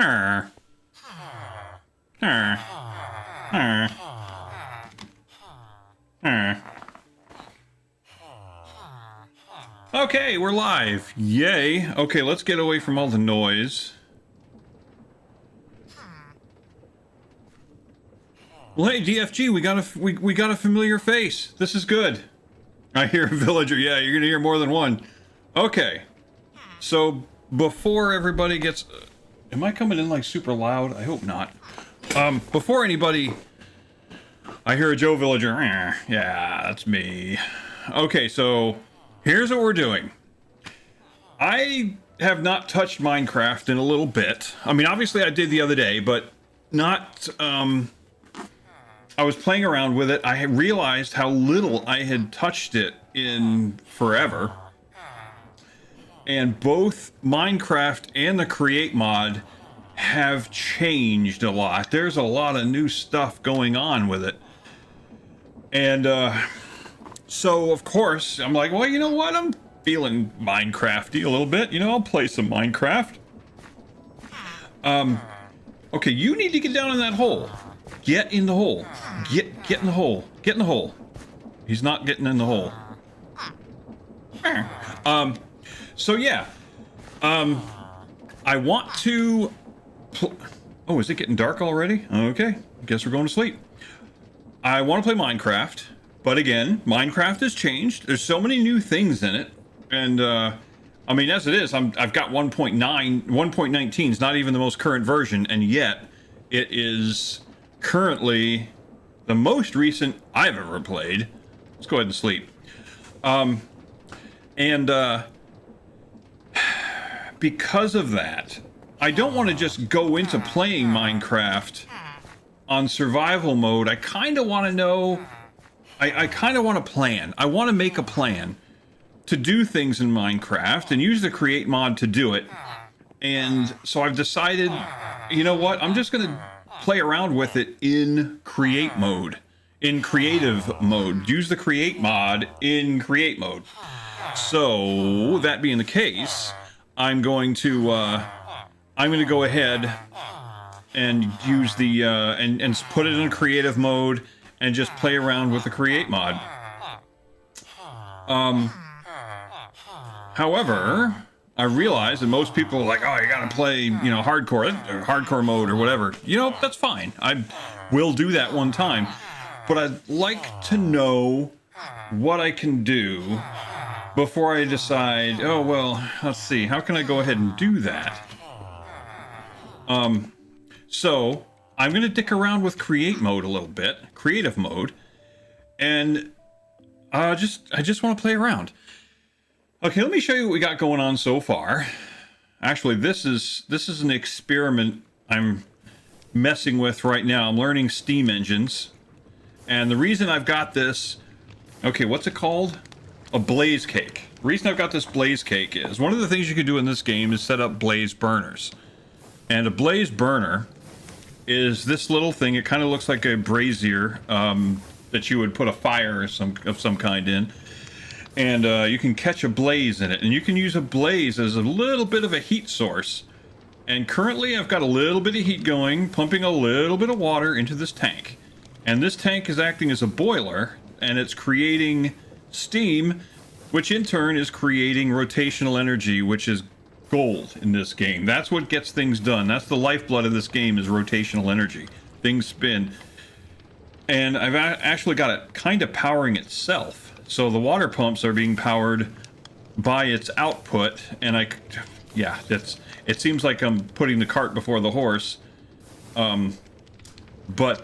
Arr. Arr. Arr. Arr. Okay, we're live. Yay. Okay, let's get away from all the noise. Well, hey, DFG, we got a familiar face. This is good. I hear a villager. Yeah, you're gonna hear more than one. Okay. So before everybody gets, am I coming in like super loud? I hope not. Before anybody, I hear a Joe villager. Yeah, that's me. Okay, so here's what we're doing. I have not touched Minecraft in a little bit. I mean, obviously I did the other day, but not, I was playing around with it. I had realized how little I had touched it in forever. And both Minecraft and the Create mod have changed a lot. There's a lot of new stuff going on with it. And so, of course, I'm like, well, you know what? I'm feeling Minecrafty a little bit. You know, I'll play some Minecraft. Okay, you need to get down in that hole. Get in the hole. Get in the hole. Get in the hole. He's not getting in the hole. So yeah. I want to... Oh, is it getting dark already? Okay, guess we're going to sleep. I want to play Minecraft, but again, Minecraft has changed. There's so many new things in it, and I mean, as it is, I've got 1.9, 1.19 is not even the most current version, and yet it is currently the most recent I've ever played. Let's go ahead and sleep. Because of that, I don't want to just go into playing Minecraft on survival mode. I kind of want to know, I kind of want to plan. I want to make a plan to do things in Minecraft and use the Create mod to do it. And so I've decided, you know what, I'm just going to play around with it in Create mode, in creative mode. Use the Create mod in Create mode. So that being the case, I'm going to go ahead and use the and put it in creative mode and just play around with the Create mod. However, I realize that most people are like, oh, you gotta play, you know, hardcore mode or whatever. You know, that's fine. I will do that one time, but I'd like to know what I can do before I decide, oh, well, let's see, how can I go ahead and do that? So I'm going to dick around with create mode a little bit, creative mode, and I just want to play around. Okay, let me show you what we got going on so far. Actually, this is an experiment I'm messing with right now. I'm learning Steam engines, and the reason I've got this, okay, what's it called? A blaze cake. The reason I've got this blaze cake is one of the things you can do in this game is set up blaze burners. And a blaze burner is this little thing. It kind of looks like a brazier that you would put a fire of some kind in. And you can catch a blaze in it. And you can use a blaze as a little bit of a heat source. And currently I've got a little bit of heat going, pumping a little bit of water into this tank. And this tank is acting as a boiler, and it's creating steam, which in turn is creating rotational energy, which is gold in this game. That's what gets things done. That's the lifeblood of this game, is rotational energy. Things spin. And I've actually got it kind of powering itself. So the water pumps are being powered by its output, and it seems like I'm putting the cart before the horse. But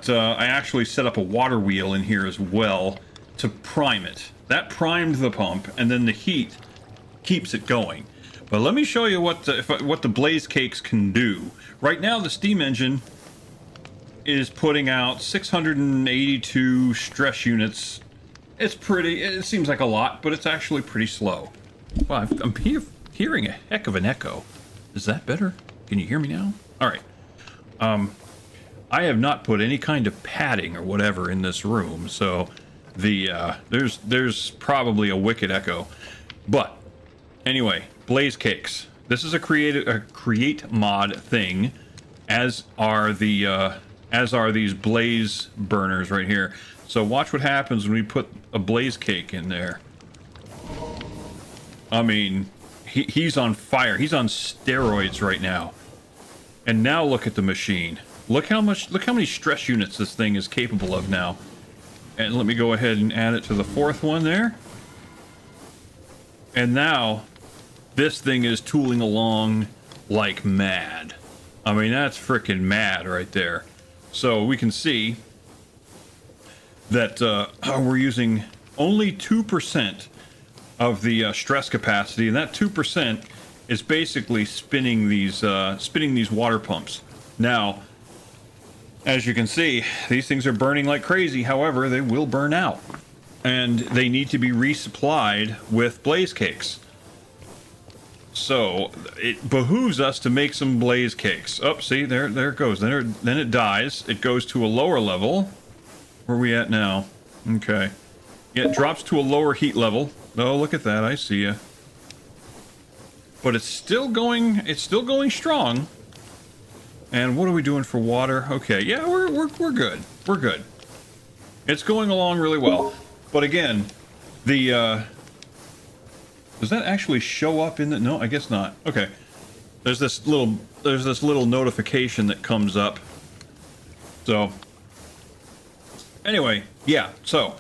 I actually set up a water wheel in here as well to prime it. That primed the pump, and then the heat keeps it going. But let me show you what the blaze cakes can do. Right now, the steam engine is putting out 682 stress units. It seems like a lot, but it's actually pretty slow. Well, I'm hearing a heck of an echo. Is that better? Can you hear me now? All right. I have not put any kind of padding or whatever in this room, so there's probably a wicked echo. But anyway, blaze cakes. This is a create mod thing as are these blaze burners right here. So watch what happens when we put a blaze cake in there. I mean, he's on fire. He's on steroids right now. And now look at the machine. Look how many stress units this thing is capable of now. And let me go ahead and add it to the fourth one there. And now this thing is tooling along like mad. I mean, that's freaking mad right there. So we can see that we're using only 2% of the stress capacity, and that 2% is basically spinning these water pumps. Now, as you can see, these things are burning like crazy. However, they will burn out, and they need to be resupplied with blaze cakes. So it behooves us to make some blaze cakes. Oh, see, there it goes. Then it dies. It goes to a lower level. Where are we at now? Okay. Yeah, it drops to a lower heat level. Oh, look at that. I see ya. But it's still going strong. And what are we doing for water? Okay, yeah, we're good. We're good. It's going along really well. But again, the does that actually show up in the... No, I guess not. Okay. There's this little notification that comes up. So anyway, yeah, so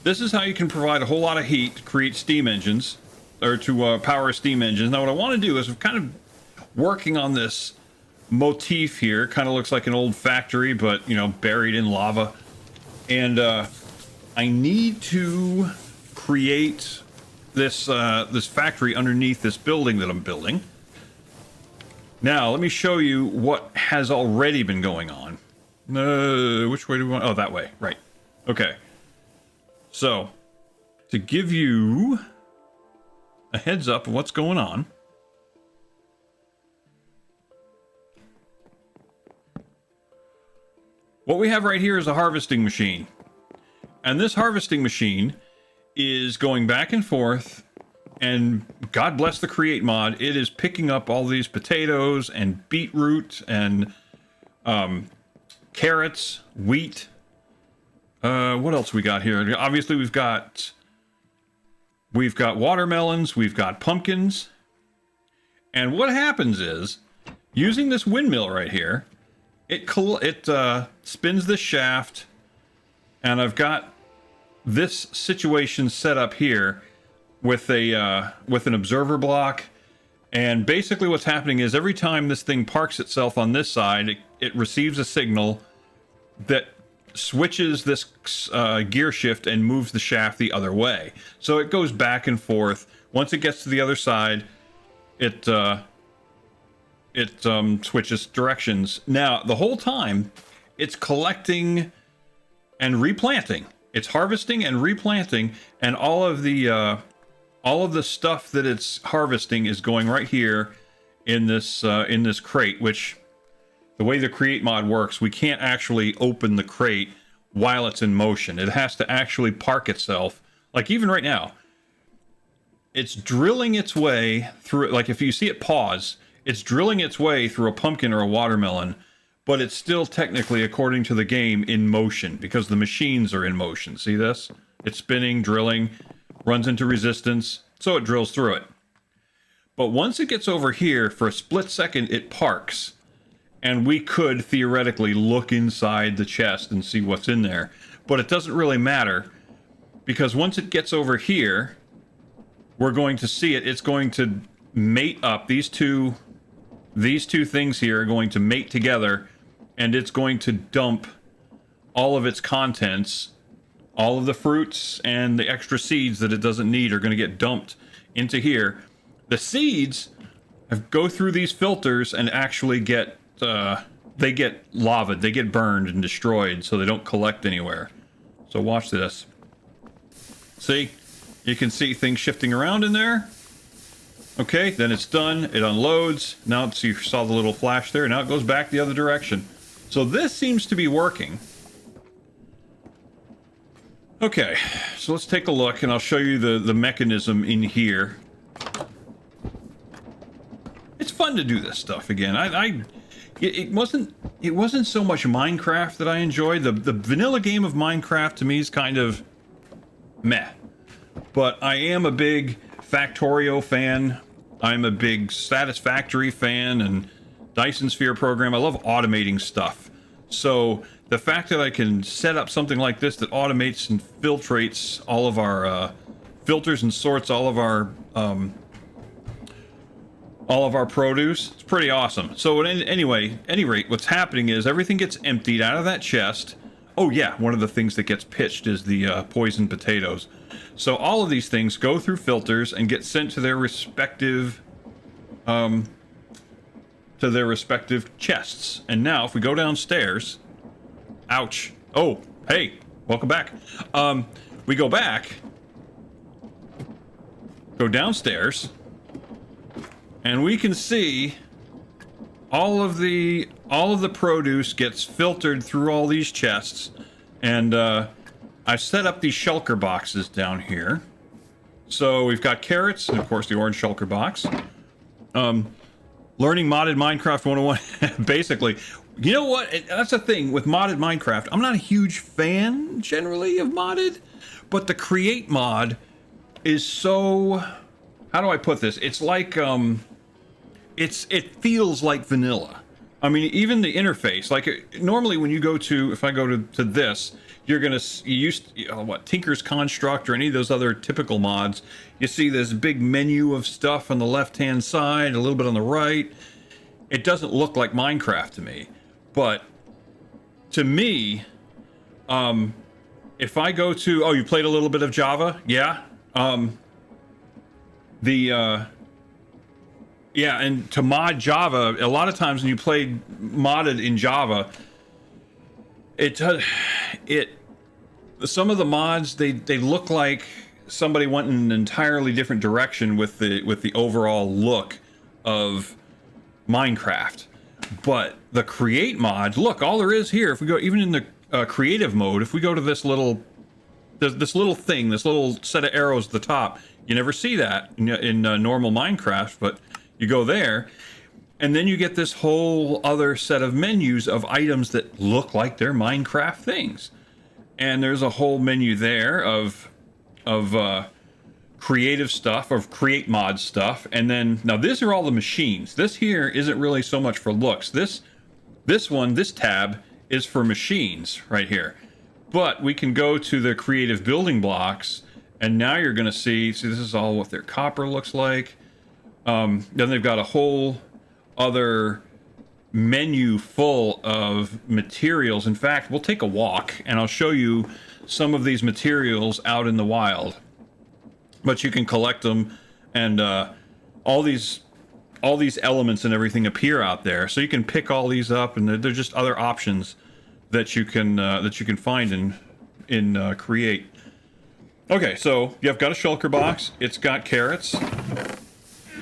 this is how you can provide a whole lot of heat to create steam engines, or to power steam engines. Now what I want to do is I'm kind of working on this motif here. Kind of looks like an old factory, but, you know, buried in lava. And I need to create this this factory underneath this building that I'm building. Now, let me show you what has already been going on. Which way do we want? Oh, that way. Right. Okay. So, to give you a heads up of what's going on, what we have right here is a harvesting machine. And this harvesting machine is going back and forth, and God bless the Create mod, it is picking up all these potatoes and beetroot and carrots, wheat. What else we got here? Obviously we've got watermelons, we've got pumpkins. And what happens is, using this windmill right here, it spins this shaft, and I've got this situation set up here with an observer block. And basically what's happening is every time this thing parks itself on this side, it receives a signal that switches this gear shift and moves the shaft the other way. So it goes back and forth. Once it gets to the other side, it switches directions. Now, the whole time, it's collecting and replanting. It's harvesting and replanting, and all of the stuff that it's harvesting is going right here in this crate. Which, the way the Create mod works, we can't actually open the crate while it's in motion. It has to actually park itself. Like even right now, it's drilling its way through. Like if you see it pause, it's drilling its way through a pumpkin or a watermelon. But it's still technically, according to the game, in motion because the machines are in motion. See this? It's spinning, drilling, runs into resistance, so it drills through it. But once it gets over here, for a split second, it parks. And we could theoretically look inside the chest and see what's in there. But it doesn't really matter, because once it gets over here, we're going to see it. It's going to mate up. These two things here are going to mate together, and it's going to dump all of its contents. All of the fruits and the extra seeds that it doesn't need are going to get dumped into here. The seeds go through these filters and actually get they get lavaed, they get burned and destroyed, so they don't collect anywhere. So watch this. See, you can see things shifting around in there. Okay, then it's done. It unloads. Now, so you saw the little flash there. Now it goes back the other direction. So this seems to be working. Okay, so let's take a look, and I'll show you the mechanism in here. It's fun to do this stuff again. It wasn't it wasn't so much Minecraft that I enjoyed. The vanilla game of Minecraft to me is kind of meh. But I am a big Factorio fan. I'm a big Satisfactory fan and Dyson Sphere program. I love automating stuff. So the fact that I can set up something like this that automates and filtrates all of our filters and sorts all of our produce, it's pretty awesome. So anyway, any rate, what's happening is everything gets emptied out of that chest. Oh yeah, one of the things that gets pitched is the poisoned potatoes. So all of these things go through filters and get sent to their respective chests. And now if we go downstairs, ouch. Oh, hey, welcome back. We go back, go downstairs, and we can see all of the produce gets filtered through all these chests. And I've set up these shulker boxes down here. So we've got carrots, and of course the orange shulker box. Learning modded Minecraft 101. Basically, you know what? That's the thing with modded Minecraft. I'm not a huge fan generally of modded, but the create mod is so, how do I put this? It's like it feels like vanilla. I mean, even the interface, like normally when you go to, if I go to this, you're gonna use what, Tinker's Construct or any of those other typical mods. You see this big menu of stuff on the left-hand side, a little bit on the right. It doesn't look like Minecraft to me, but to me, if I go to, oh, you played a little bit of Java, yeah, yeah, and to mod Java, a lot of times when you play modded in Java, some of the mods they look like somebody went in an entirely different direction with the overall look of Minecraft. But the create mod, look, all there is here, if we go even in the creative mode, if we go to this little thing, this little set of arrows at the top, you never see that in normal Minecraft, but you go there, and then you get this whole other set of menus of items that look like they're Minecraft things. And there's a whole menu there of creative stuff, of create mod stuff. And then, now these are all the machines. This here isn't really so much for looks. This tab is for machines right here. But we can go to the creative building blocks, and now you're gonna see this is all what their copper looks like. Then they've got a whole other menu full of materials. In fact, we'll take a walk and I'll show you some of these materials out in the wild. But you can collect them, and all these elements and everything appear out there. So you can pick all these up, and they're just other options that you can find in Create. Okay, so you've got a shulker box. It's got carrots.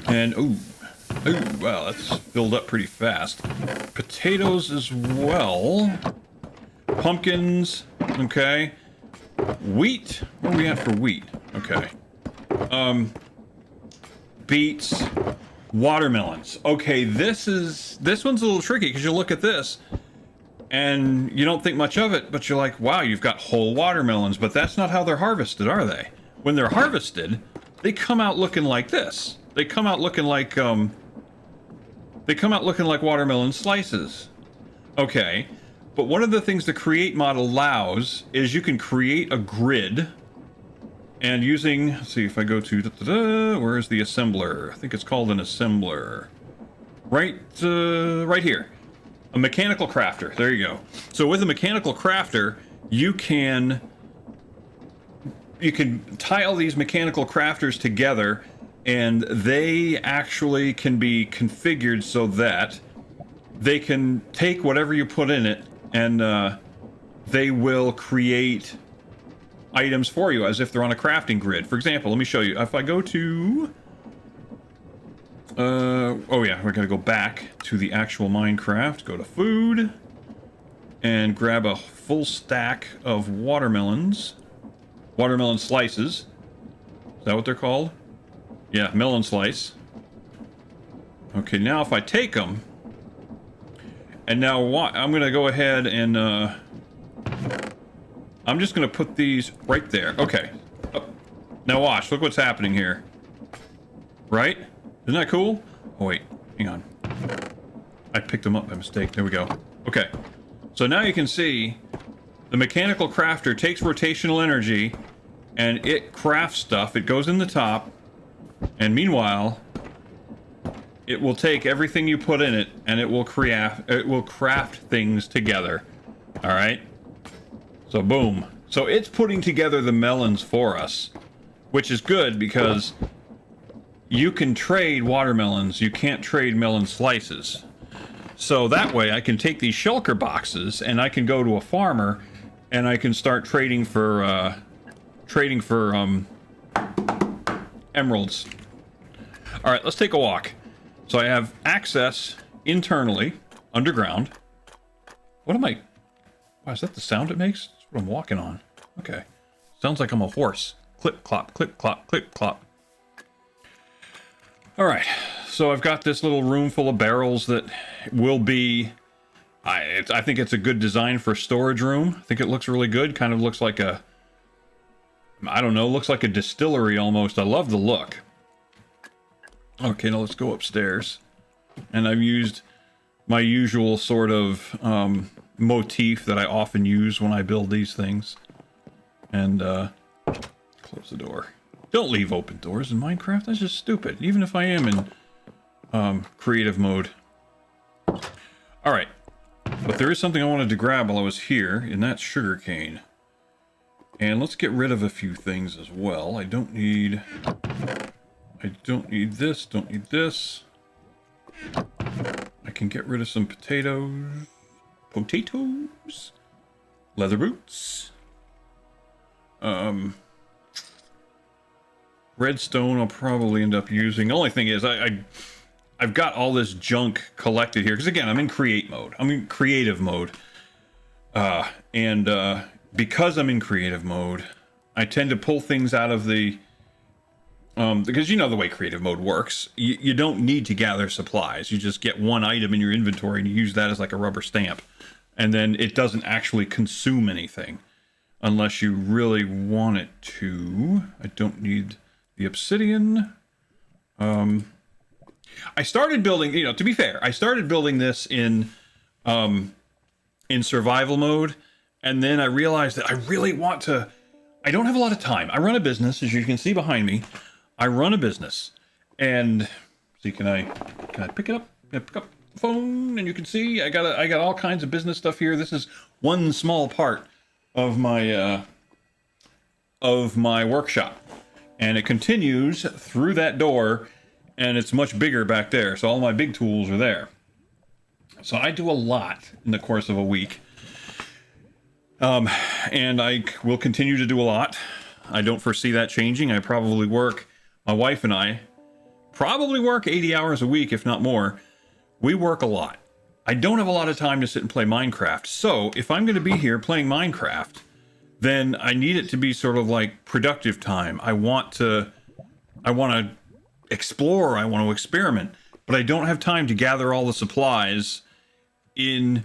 And, ooh, wow, that's filled up pretty fast. Potatoes as well. Pumpkins, okay. Wheat, where are we at for wheat? Okay. Beets, watermelons. Okay, this one's a little tricky, because you look at this, and you don't think much of it, but you're like, wow, you've got whole watermelons, but that's not how they're harvested, are they? When they're harvested, they come out looking like this. They come out looking like watermelon slices. Okay, but one of the things the create mod allows is you can create a grid, and using, let's see if I go to where is the assembler? I think it's called an assembler. Right here, a mechanical crafter. There you go. So with a mechanical crafter, you can tie all these mechanical crafters together, and they actually can be configured so that they can take whatever you put in it, and they will create items for you as if they're on a crafting grid. For example, let me show you. If I go to oh yeah, we're gonna go back to the actual Minecraft, go to food, and grab a full stack of watermelons. Watermelon slices. Is that what they're called? Yeah, melon slice. Okay, now if I take them, And now I'm going to go ahead and I'm just going to put these right there. Okay. Oh. Now watch. Look what's happening here. Right? Isn't that cool? Oh, wait. Hang on. I picked them up by mistake. There we go. Okay. So now you can see the mechanical crafter takes rotational energy and it crafts stuff. It goes in the top. And meanwhile, it will take everything you put in it and it will craft things together. All right? So boom. So it's putting together the melons for us, which is good because you can trade watermelons. You can't trade melon slices. So that way I can take these shulker boxes and I can go to a farmer and I can start trading for emeralds. All right, let's take a walk. So I have access internally, underground. What am I? Wow, is that the sound it makes? That's what I'm walking on. Okay. Sounds like I'm a horse. Clip, clop, clip, clop, clip, clop. All right. So I've got this little room full of barrels that will be... I think it's a good design for a storage room. I think it looks really good. Kind of looks like a... I don't know. Looks like a distillery almost. I love the look. Okay, now let's go upstairs. And I've used my usual sort of motif that I often use when I build these things. And close the door. Don't leave open doors in Minecraft. That's just stupid. Even if I am in creative mode. Alright. But there is something I wanted to grab while I was here, and that's sugarcane. And let's get rid of a few things as well. I don't need this, don't need this. I can get rid of some potatoes. Potatoes? Leather boots. Redstone I'll probably end up using. The only thing is I've got all this junk collected here. Because again, I'm in create mode. I'm in creative mode. Because I'm in creative mode, I tend to pull things out of the... because you know the way creative mode works. You don't need to gather supplies. You just get one item in your inventory and you use that as like a rubber stamp. And then it doesn't actually consume anything. Unless you really want it to. I don't need the obsidian. I started building, to be fair, I started building this in survival mode. And then I realized that I really want to... I don't have a lot of time. I run a business, as you can see behind me. I run a business, and see, can I pick it up? Can I pick up the phone? And you can see I got all kinds of business stuff here. This is one small part of my workshop, and it continues through that door, and it's much bigger back there. So all my big tools are there. So I do a lot in the course of a week, and I will continue to do a lot. I don't foresee that changing. I probably work. My wife and I probably work 80 hours a week, if not more. We work a lot. I don't have a lot of time to sit and play Minecraft. So if I'm going to be here playing Minecraft, then I need it to be sort of like productive time. I want to explore. I want to experiment, but I don't have time to gather all the supplies in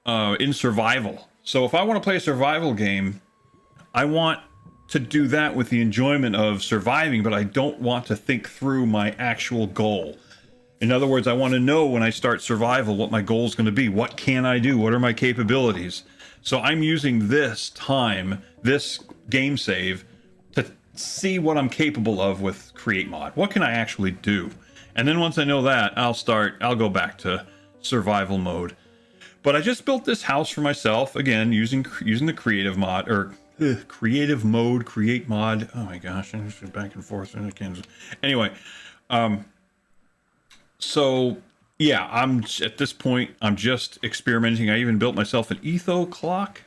survival. So if I want to play a survival game, I want to do that with the enjoyment of surviving, but I don't want to think through my actual goal. In other words, I want to know when I start survival what my goal is going to be. What can I do? What are my capabilities? So I'm using this time, this game save, to see what I'm capable of with Create Mod. What can I actually do? And then once I know that, I'll go back to survival mode. But I just built this house for myself, again, using the creative mod, or creative mode, create mod. Oh my gosh, I'm just back and forth. Anyway, so yeah, at this point, I'm just experimenting. I even built myself an etho clock.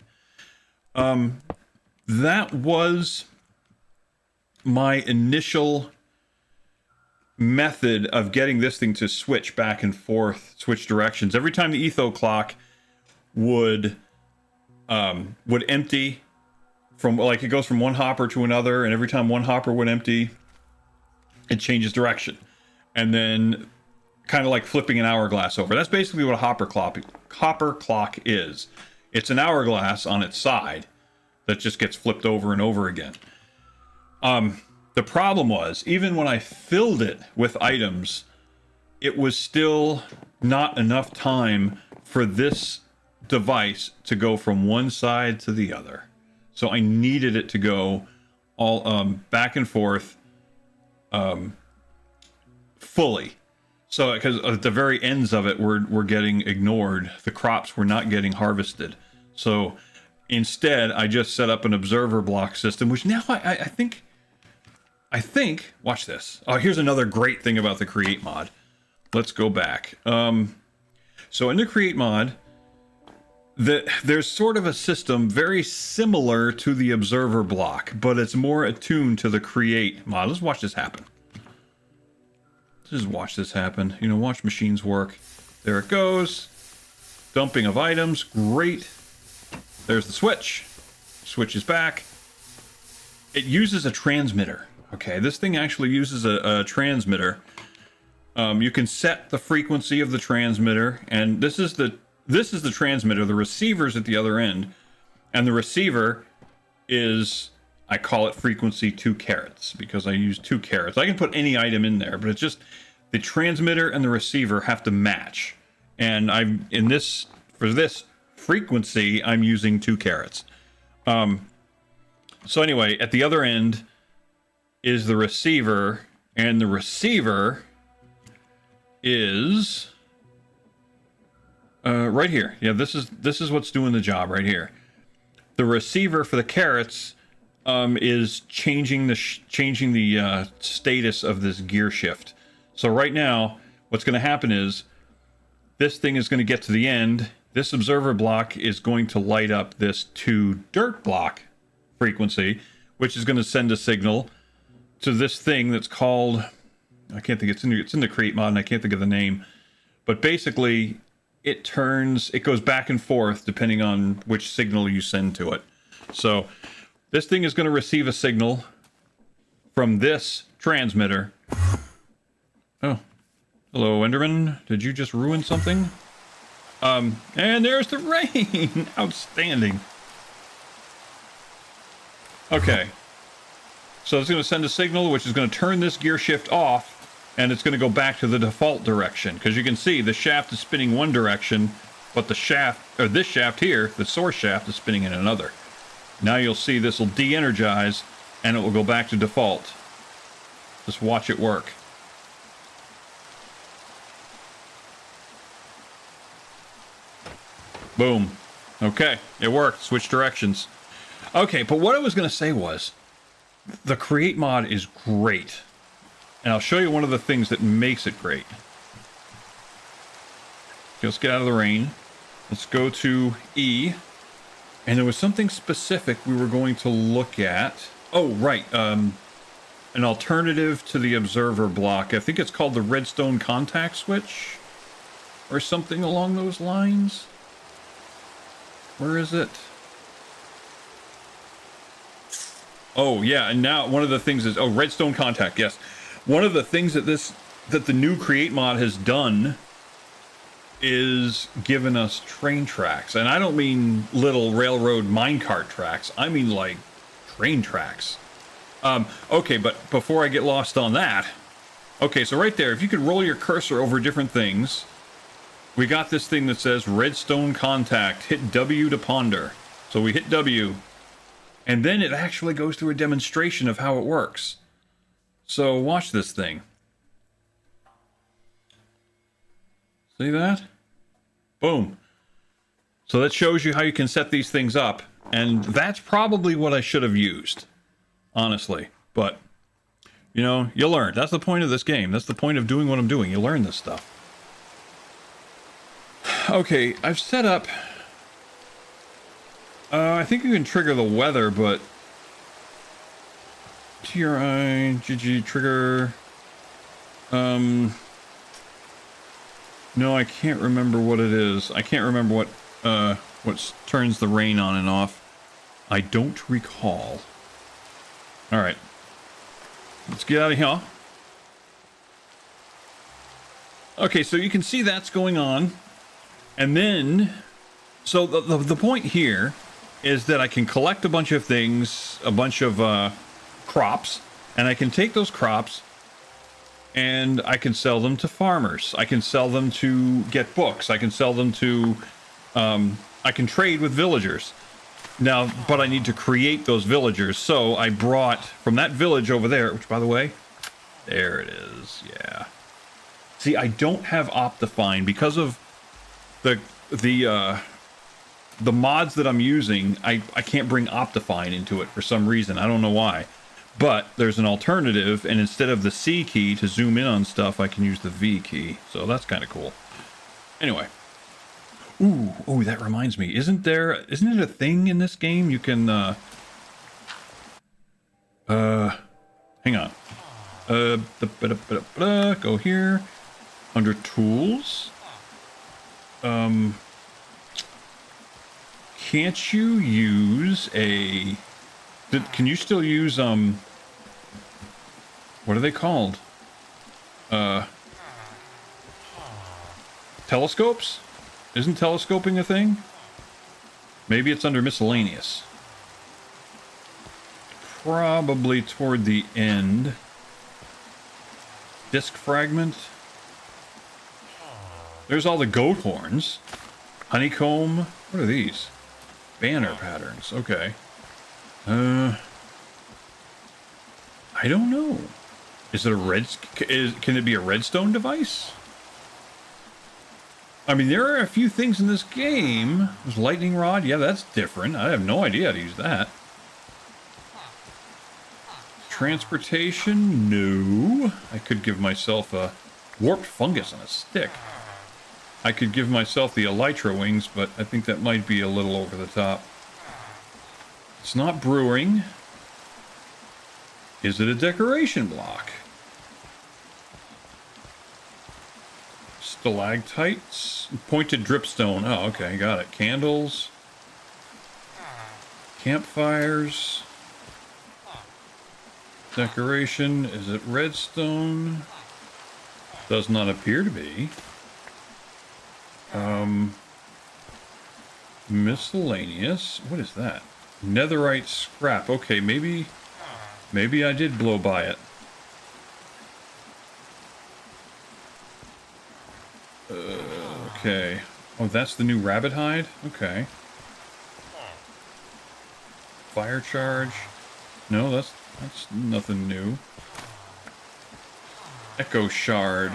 That was my initial method of getting this thing to switch back and forth, switch directions. Every time the etho clock would empty, from like it goes from one hopper to another, and every time one hopper would empty, it changes direction. And then kind of like flipping an hourglass over. That's basically what a hopper clock is. It's an hourglass on its side that just gets flipped over and over again. The problem was, even when I filled it with items, it was still not enough time for this device to go from one side to the other. So I needed it to go all back and forth fully. So because at the very ends of it were getting ignored, the crops were not getting harvested. So instead, I just set up an observer block system, which now I think, watch this. Oh, here's another great thing about the Create mod. Let's go back. So in the Create mod, there's sort of a system very similar to the observer block, but it's more attuned to the Create mod. Let's watch this happen. Let's just watch this happen. You know, watch machines work. There it goes. Dumping of items. Great. There's the switch. Switch is back. It uses a transmitter. Okay, this thing actually uses a transmitter. You can set the frequency of the transmitter, and this is the transmitter. The receiver's at the other end, and the receiver is, I call it frequency 2 carats because I use 2 carats. I can put any item in there, but it's just the transmitter and the receiver have to match. And for this frequency, I'm using 2 carats. So anyway, at the other end is the receiver, and the receiver is right here. Yeah, this is what's doing the job right here. The receiver for the carats is changing the status of this gear shift. So right now, what's going to happen is this thing is going to get to the end. This observer block is going to light up this 2 dirt block frequency, which is going to send a signal to this thing that's called, I can't think, it's in the Create mod and I can't think of the name, but basically it goes back and forth depending on which signal you send to it. So this thing is going to receive a signal from this transmitter. Oh, hello Enderman, did you just ruin something? And there's the rain. Outstanding. Okay. So it's going to send a signal, which is going to turn this gear shift off, and it's going to go back to the default direction. Because you can see the shaft is spinning one direction, but the shaft, or this shaft here, the source shaft, is spinning in another. Now you'll see this will de-energize, and it will go back to default. Just watch it work. Boom. Okay, it worked. Switch directions. Okay, but what I was going to say was, the Create mod is great. And I'll show you one of the things that makes it great. Okay, let's get out of the rain. Let's go to E. And there was something specific we were going to look at. Oh, right. An alternative to the observer block. I think it's called the redstone contact switch. Or something along those lines. Where is it? Oh, yeah, and now one of the things is... Oh, redstone contact, yes. One of the things that the new Create mod has done is given us train tracks. And I don't mean little railroad minecart tracks. I mean, like, train tracks. Okay, but before I get lost on that... Okay, so right there, if you could roll your cursor over different things... We got this thing that says redstone contact. Hit W to ponder. So we hit W. And then it actually goes through a demonstration of how it works. So watch this thing. See that? Boom. So that shows you how you can set these things up. And that's probably what I should have used. Honestly. But, you know, you learn. That's the point of this game. That's the point of doing what I'm doing. You learn this stuff. Okay, I've set up... I think you can trigger the weather, but... TRI, GG, trigger... No, I can't remember what it is. I can't remember what turns the rain on and off. I don't recall. Alright. Let's get out of here. Okay, so you can see that's going on. And then, so the point here is that I can collect a bunch of things, a bunch of crops, and I can take those crops and I can sell them to farmers. I can sell them to get books. I can sell them to, I can trade with villagers. Now, but I need to create those villagers. So I brought from that village over there, which by the way, there it is. Yeah. See, I don't have Optifine because of the mods that I'm using. I can't bring Optifine into it for some reason. I don't know why. But there's an alternative, and instead of the C key to zoom in on stuff, I can use the V key. So that's kind of cool. Anyway. Ooh, oh, that reminds me. Isn't it a thing in this game you can hang on. Go here. Under tools. Can't you use a... Can you still use, what are they called? Telescopes? Isn't telescoping a thing? Maybe it's under miscellaneous. Probably toward the end. Disc fragment. There's all the goat horns. Honeycomb. What are these? Banner patterns. Okay. I don't know. Is it a can it be a redstone device? I mean, there are a few things in this game. There's lightning rod. Yeah, that's different. I have no idea how to use that. Transportation? No. I could give myself a warped fungus on a stick. I could give myself the elytra wings, but I think that might be a little over the top. It's not brewing. Is it a decoration block? Stalactites? Pointed dripstone. Oh, okay, got it. Candles. Campfires. Decoration. Is it redstone? Does not appear to be. Miscellaneous. What is that? Netherite scrap. Okay, maybe I did blow by it. Okay. Oh, that's the new rabbit hide? Okay. Fire charge. No, that's nothing new. Echo shard.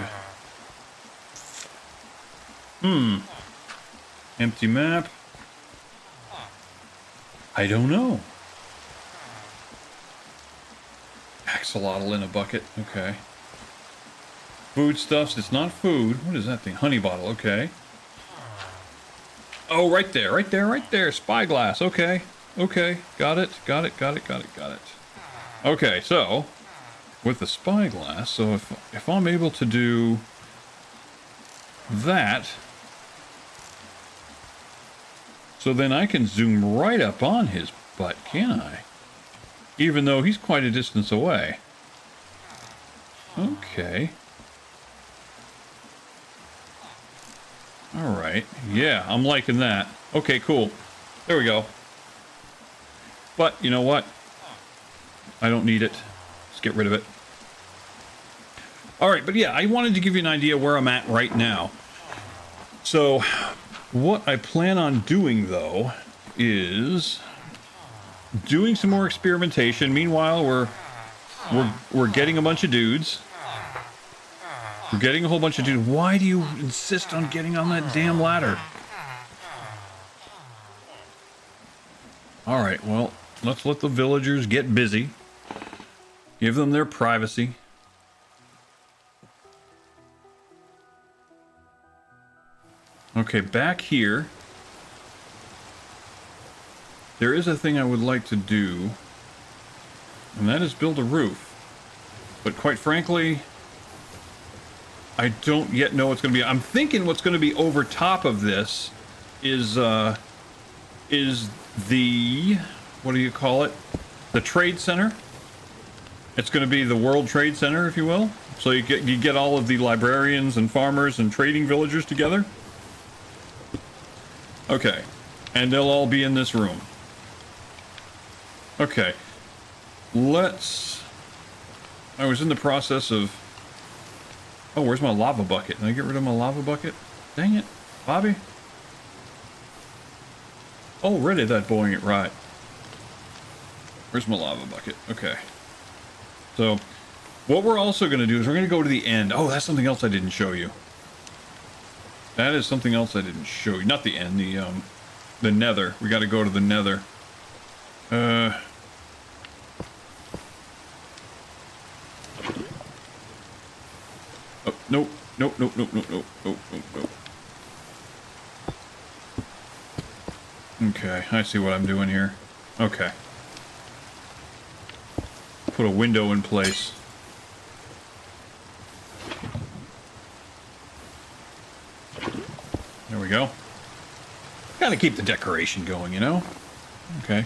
Empty map. I don't know. Axolotl in a bucket. Okay. Foodstuffs. It's not food. What is that thing? Honey bottle. Okay. Oh, right there. Right there. Right there. Spyglass. Okay. Okay. Got it. Got it. Got it. Got it. Got it. Okay. So, with the spyglass, so if I'm able to do that, so then I can zoom right up on his butt, can I? Even though he's quite a distance away. Okay. Alright. Yeah, I'm liking that. Okay, cool. There we go. But, you know what? I don't need it. Let's get rid of it. Alright, but yeah, I wanted to give you an idea where I'm at right now. So, what I plan on doing, though, is doing some more experimentation. Meanwhile, we're getting a bunch of dudes. We're getting a whole bunch of dudes. Why do you insist on getting on that damn ladder? Alright, well, let's let the villagers get busy. Give them their privacy. Okay, back here, there is a thing I would like to do, and that is build a roof. But quite frankly, I don't yet know what's going to be. I'm thinking what's going to be over top of this is the, what do you call it? The Trade Center. It's going to be the World Trade Center, if you will. So you get all of the librarians and farmers and trading villagers together. Okay, and they'll all be in this room. Okay, I was in the process of... Oh, where's my lava bucket? Did I get rid of my lava bucket? Dang it, Bobby. Already that boring it right. Where's my lava bucket? Okay. So, what we're also going to do is we're going to go to the end. Oh, that's something else I didn't show you. That is something else I didn't show you. Not the end, the nether. We got to go to the nether. Oh, nope. Nope, nope, nope, nope, nope, nope, nope, nope. Okay, I see what I'm doing here. Okay. Put a window in place. There we go. Gotta keep the decoration going, you know? Okay.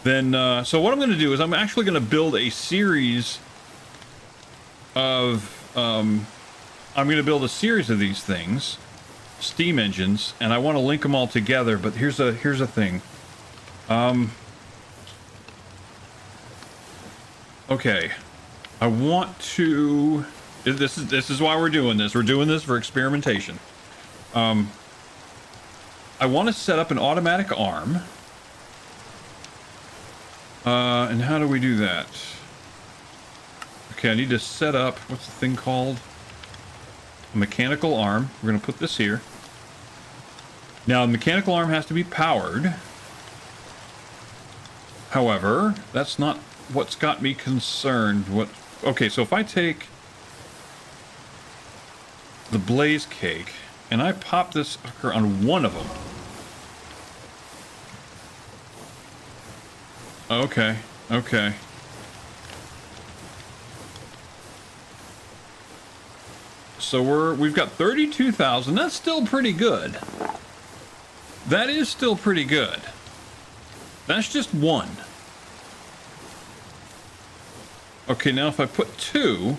Then, so what I'm gonna do is I'm actually gonna build a series of, I'm gonna build a series of these things, steam engines, and I want to link them all together, but here's a thing. Okay. I want to... This is why we're doing this. We're doing this for experimentation. I want to set up an automatic arm. And how do we do that? Okay, I need to set up... What's the thing called? A mechanical arm. We're going to put this here. Now, the mechanical arm has to be powered. However, that's not what's got me concerned. Okay, so if I take the blaze cake and I pop this sucker on one of them. Okay, okay. So we've got 32,000. That's still pretty good. That is still pretty good. That's just one. Okay, now if I put two...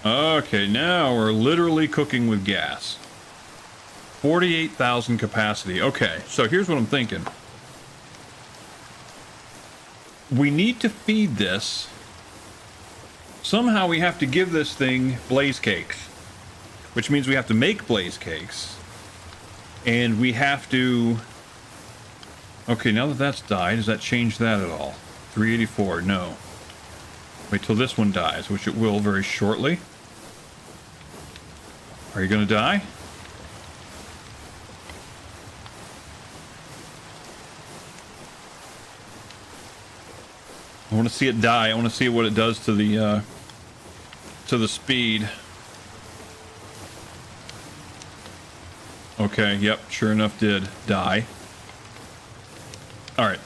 Okay, now we're literally cooking with gas. 48,000 capacity. Okay, so here's what I'm thinking. We need to feed this. Somehow we have to give this thing blaze cakes. Which means we have to make blaze cakes. And we have to... Okay, now that that's died, does that change that at all? 384, no. Wait till this one dies, which it will very shortly. Are you gonna die? I want to see it die. I want to see what it does to the speed. Okay, yep, sure enough did die. Alright.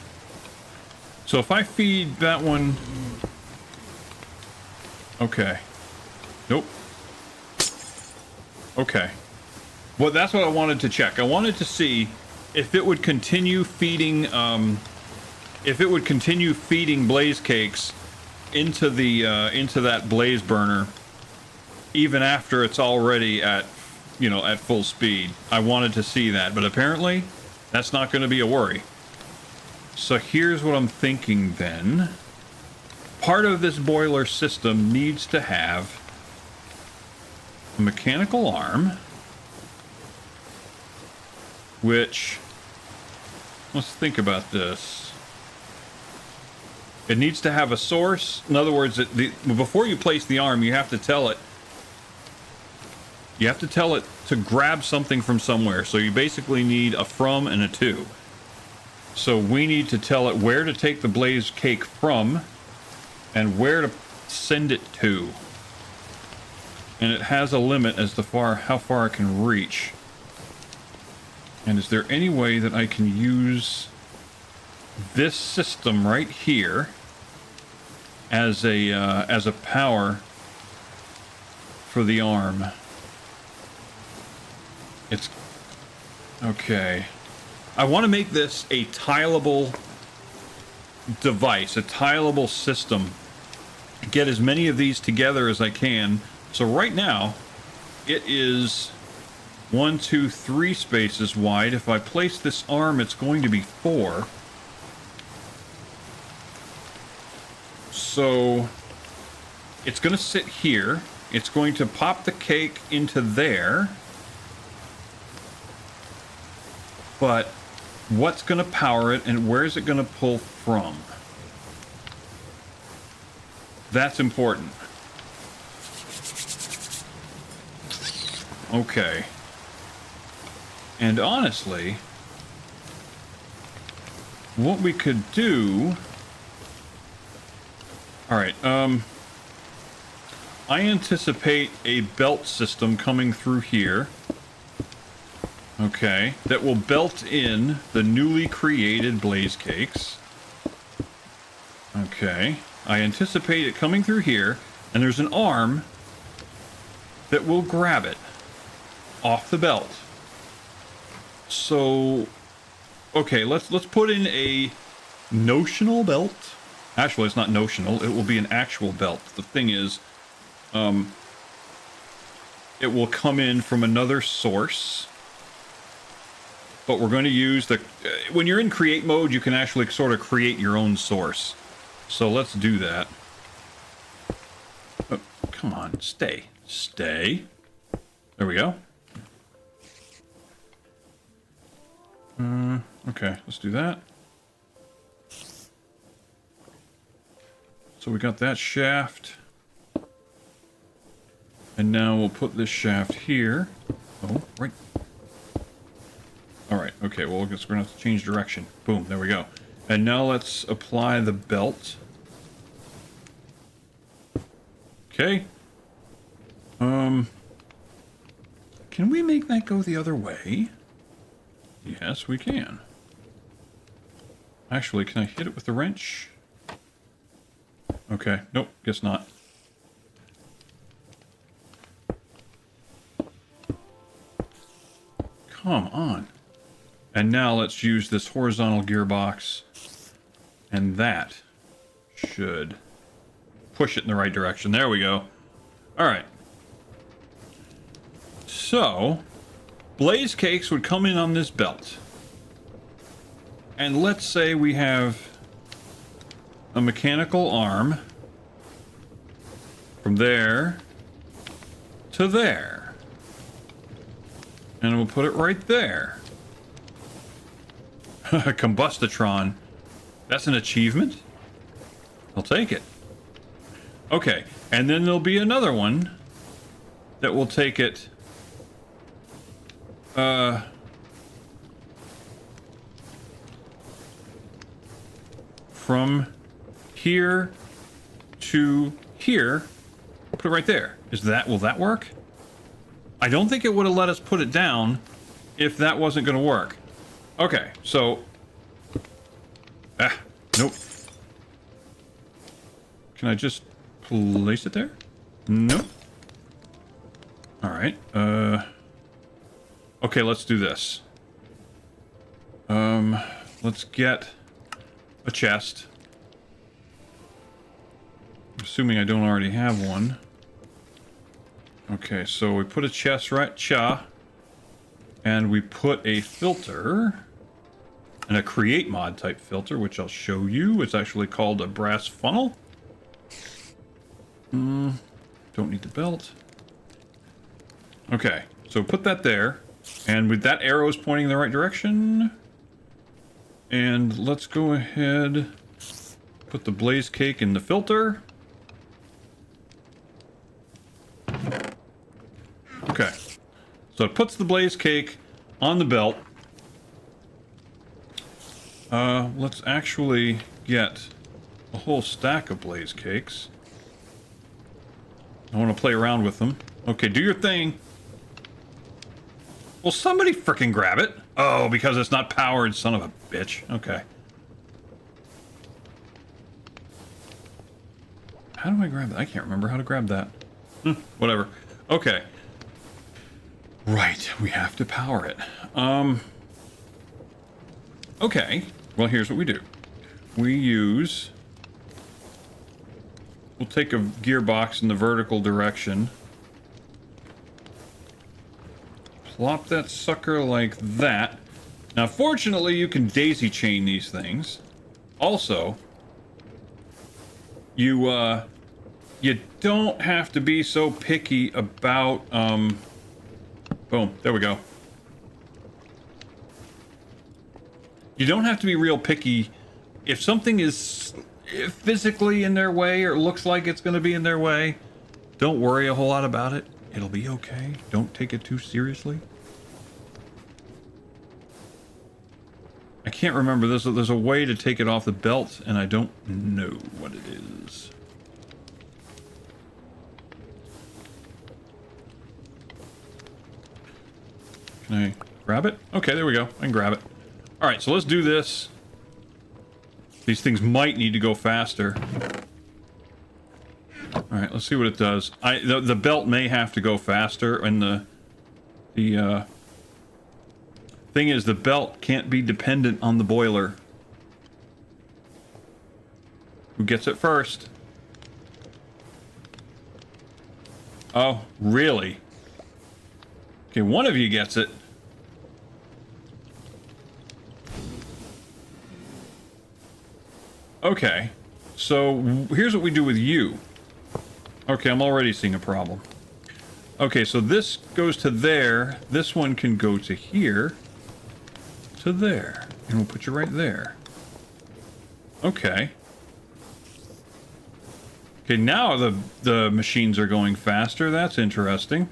So if I feed that one... Okay. Nope. Okay. Well, that's what I wanted to check. I wanted to see if it would continue feeding, blaze cakes into the, into that blaze burner, even after it's already at, you know, at full speed. I wanted to see that, but apparently that's not going to be a worry. So here's what I'm thinking then. Part of this boiler system needs to have a mechanical arm, which, let's think about this. It needs to have a source. In other words, before you place the arm, you have to tell it. You have to tell it to grab something from somewhere. So you basically need a from and a to. So we need to tell it where to take the blaze cake from and where to send it to. And it has a limit as to how far it can reach. And is there any way that I can use this system right here as a power for the arm? It's okay. I want to make this a tileable device, a tileable system, get as many of these together as I can. So right now, it is 1, 2, 3 spaces wide. If I place this arm, it's going to be 4. So it's going to sit here. It's going to pop the cake into there. But what's going to power it and where is it going to pull from? That's important. Okay. And honestly, what we could do... Alright, I anticipate a belt system coming through here. Okay, that will belt in the newly created blaze cakes. Okay, I anticipate it coming through here, and there's an arm that will grab it off the belt. So, okay, let's put in a notional belt. Actually, it's not notional, it will be an actual belt. The thing is, it will come in from another source. But we're going to use the... when you're in create mode, you can actually sort of create your own source. So let's do that. Oh, come on, stay. Stay. There we go. Okay, let's do that. So we got that shaft. And now we'll put this shaft here. Oh, right. Alright, okay, well, I guess we're going to have to change direction. Boom, there we go. And now let's apply the belt. Okay. Can we make that go the other way? Yes, we can. Actually, can I hit it with the wrench? Okay, nope, guess not. Come on. And now let's use this horizontal gearbox. And that should push it in the right direction. There we go. Alright. So, blaze cakes would come in on this belt. And let's say we have a mechanical arm from there to there. And we'll put it right there. Combustitron. That's an achievement. I'll take it. Okay, and then there'll be another one that will take it from here to here. Put it right there. Will that work? I don't think it would have let us put it down if that wasn't going to work. Okay, so... nope. Can I just place it there? Nope. Alright, okay, let's do this. Let's get a chest. Assuming I don't already have one. Okay, so we put a chest right, and we put a filter, and a create mod type filter, which I'll show you. It's actually called a brass funnel. Don't need the belt. Okay, so put that there, and with that arrow is pointing in the right direction. And let's go ahead, put the blaze cake in the filter. Okay, so it puts the blaze cake on the belt. Let's actually get a whole stack of blaze cakes. I want to play around with them. Okay, do your thing. Will somebody frickin' grab it? Oh, because it's not powered, son of a bitch. Okay. How do I grab that? I can't remember how to grab that. Whatever. Okay. Right, we have to power it. Okay. Well, here's what we do. we use... We'll take a gearbox in the vertical direction. Plop that sucker like that. Now, fortunately, you can daisy chain these things. Also, you don't have to be so picky about, boom, there we go. You don't have to be real picky if something is physically in their way or looks like it's going to be in their way. Don't worry a whole lot about it. It'll be okay. Don't take it too seriously. I can't remember. There's a way to take it off the belt, and I don't know what it is. Can I grab it? Okay, there we go. I can grab it. All right, so let's do this. These things might need to go faster. All right, let's see what it does. The belt may have to go faster, and the thing is, the belt can't be dependent on the boiler. Who gets it first? Oh, really? Okay, one of you gets it. Okay, so here's what we do with you. Okay, I'm already seeing a problem. Okay, so this goes to there. This one can go to here. To there. And we'll put you right there. Okay. Okay, now the machines are going faster. That's interesting.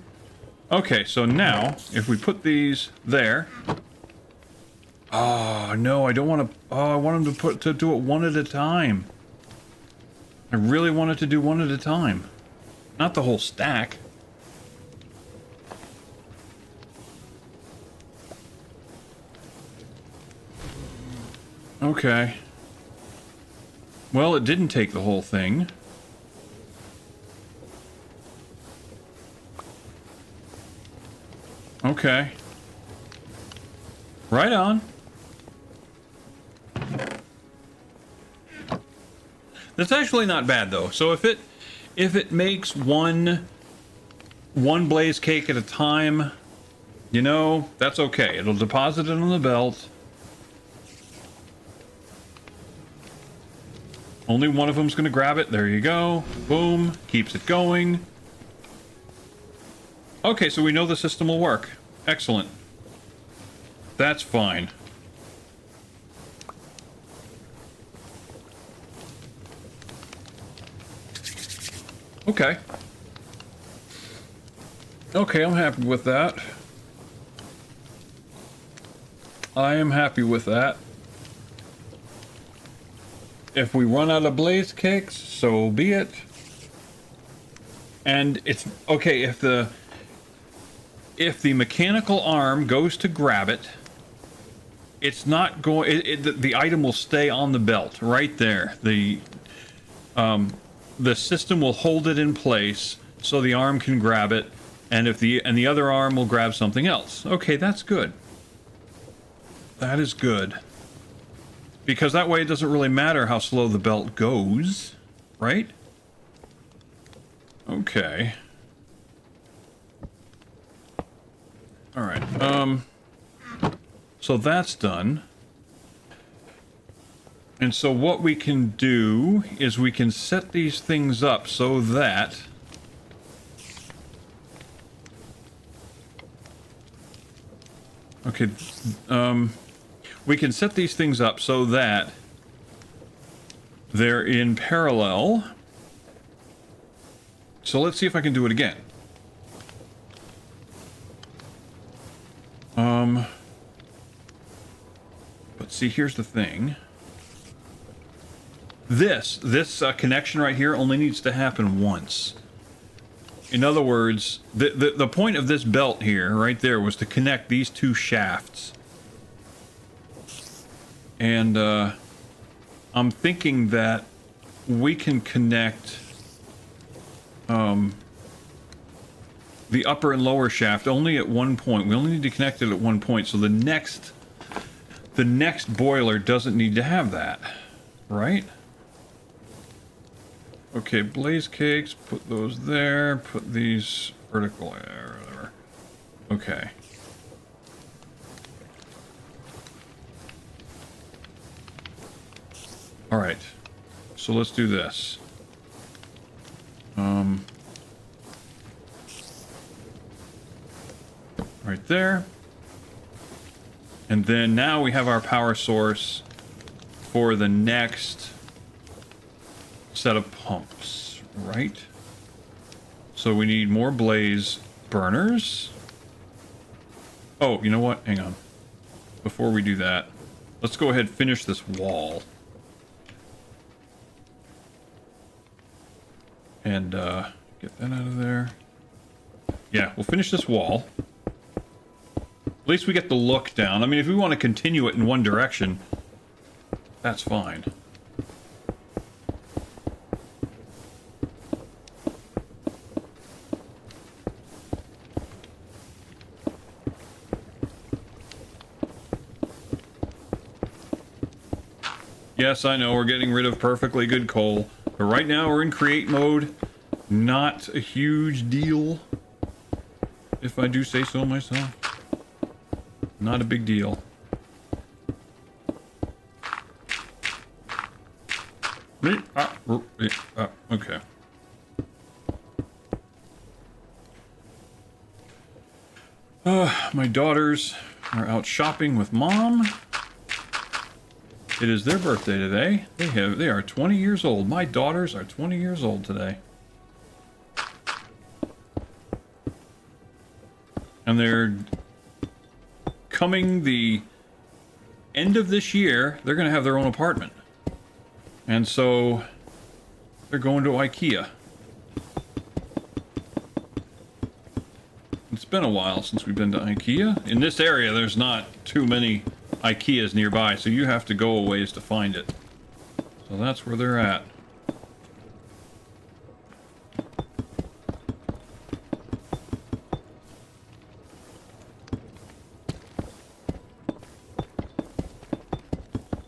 Okay, so now, if we put these there... Oh, no, I don't want to... Oh, I want them to do it one at a time. I really want it to do one at a time. Not the whole stack. Okay. Well, it didn't take the whole thing. Okay. Right on. That's actually not bad though. So if it makes one blaze cake at a time, you know, that's okay. It'll deposit it on the belt. Only one of them's going to grab it. There you go. Boom. Keeps it going. Okay, so we know the system will work. Excellent. That's fine. Okay. Okay, I'm happy with that. I am happy with that. If we run out of blaze cakes, so be it. And it's okay if the mechanical arm goes to grab it, it's not going. The item will stay on the belt right there. The system will hold it in place so the arm can grab it, and the other arm will grab something else. Okay, that's good. That is good. Because that way it doesn't really matter how slow the belt goes, right? Okay. All right. So that's done. And so what we can do is we can set these things up so that okay, we can set these things up so that they're in parallel. So let's see if I can do it again. But see, here's the thing. This connection right here only needs to happen once. In other words, the point of this belt here, right there, was to connect these two shafts. And I'm thinking that we can connect the upper and lower shaft only at one point. We only need to connect it at one point, so the next boiler doesn't need to have that. right? Okay, blaze cakes, put those there, put these vertical there, whatever. Okay. Alright. So let's do this. Right there. And then now we have our power source for the next set of pumps, right? So we need more blaze burners. Oh, you know what? Hang on. Before we do that, let's go ahead and finish this wall. And get that out of there. Yeah, we'll finish this wall. At least we get the look down. I mean, if we want to continue it in one direction, that's fine. Yes, I know, we're getting rid of perfectly good coal. But right now we're in create mode. Not a huge deal, if I do say so myself. Not a big deal. Okay. My daughters are out shopping with mom. It is their birthday today. They are 20 years old. My daughters are 20 years old today. And they're coming the end of this year, they're going to have their own apartment. And so they're going to IKEA. It's been a while since we've been to IKEA. In this area, there's not too many IKEAs nearby, so you have to go a ways to find it. So that's where they're at.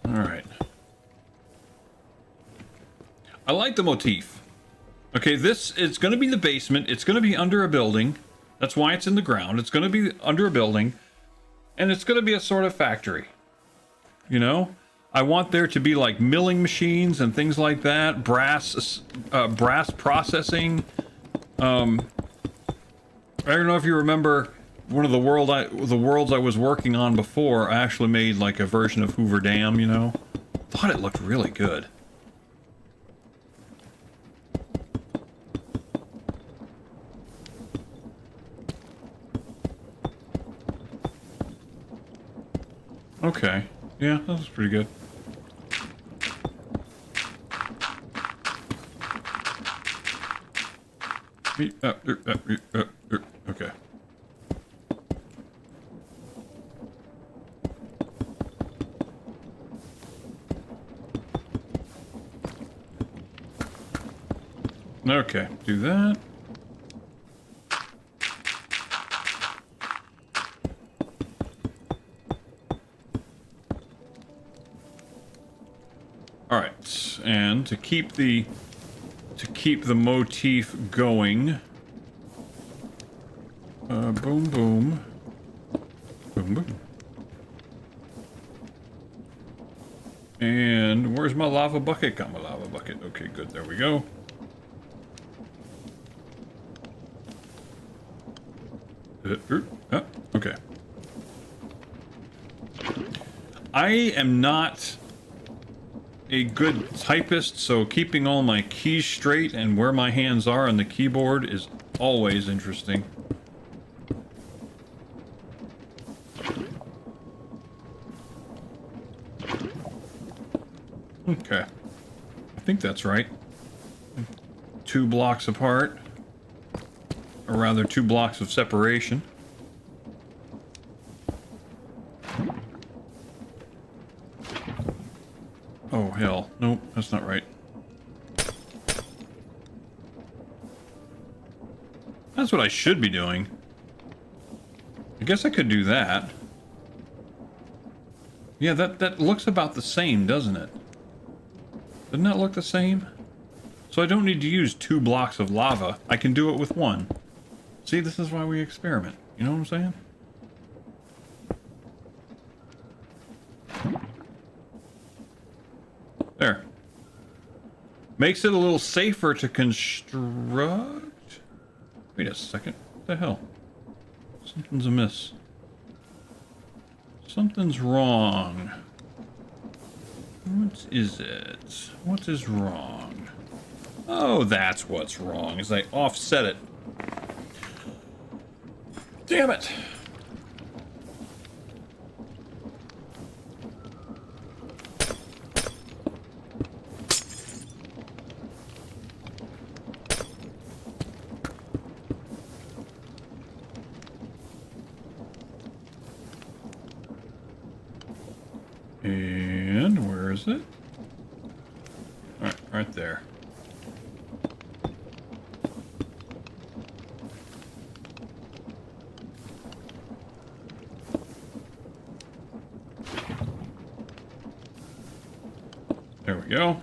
Alright. I like the motif. Okay, this is going to be the basement. It's going to be under a building. That's why it's in the ground. It's going to be under a building. And it's going to be a sort of factory. You know? I want there to be like milling machines and things like that. Brass processing. I don't know if you remember one of the worlds I was working on before. I actually made like a version of Hoover Dam, you know? Thought it looked really good. Okay. Yeah, that was pretty good. Okay. Okay, do that. All right, and to keep the motif going, boom, boom, boom, boom. And where's my lava bucket? Got my lava bucket. Okay, good. There we go. Okay. I am not a good typist, so keeping all my keys straight and where my hands are on the keyboard is always interesting. Okay. I think that's right. 2 blocks apart. Or rather, 2 blocks of separation. Oh, hell. Nope, that's not right. That's what I should be doing. I guess I could do that. Yeah, that looks about the same, doesn't it? Doesn't that look the same? So I don't need to use 2 blocks of lava. I can do it with 1. See, this is why we experiment. You know what I'm saying? There. Makes it a little safer to construct. Wait a second. What the hell? Something's amiss. Something's wrong. What is it? What is wrong? Oh, that's what's wrong, is I offset it. Damn it! And where is it? Alright, right there. There we go.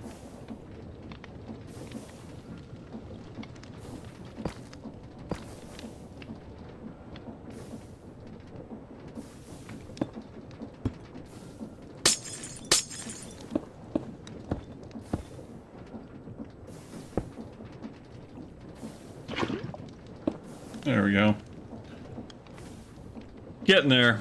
There we go. Getting there.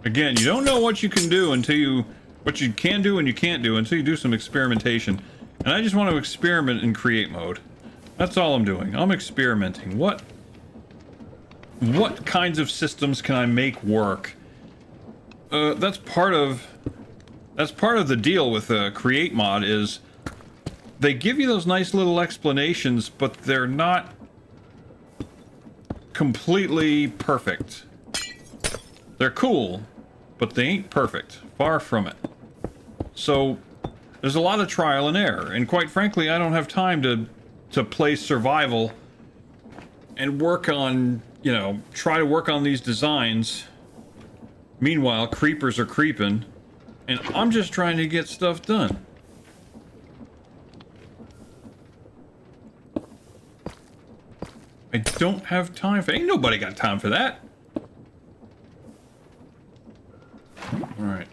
Again, you don't know what you can do until you... what you can do and you can't do until you do some experimentation. And I just want to experiment in create mode. That's all I'm doing. I'm experimenting. What kinds of systems can I make work? That's part of the deal with create mod is they give you those nice little explanations, but they're not completely perfect. They're cool, but they ain't perfect. Far from it. So there's a lot of trial and error, and quite frankly, I don't have time to play survival and work on, you know, try to work on these designs. Meanwhile, creepers are creeping, and I'm just trying to get stuff done. I don't have time for... ain't nobody got time for that. Alright.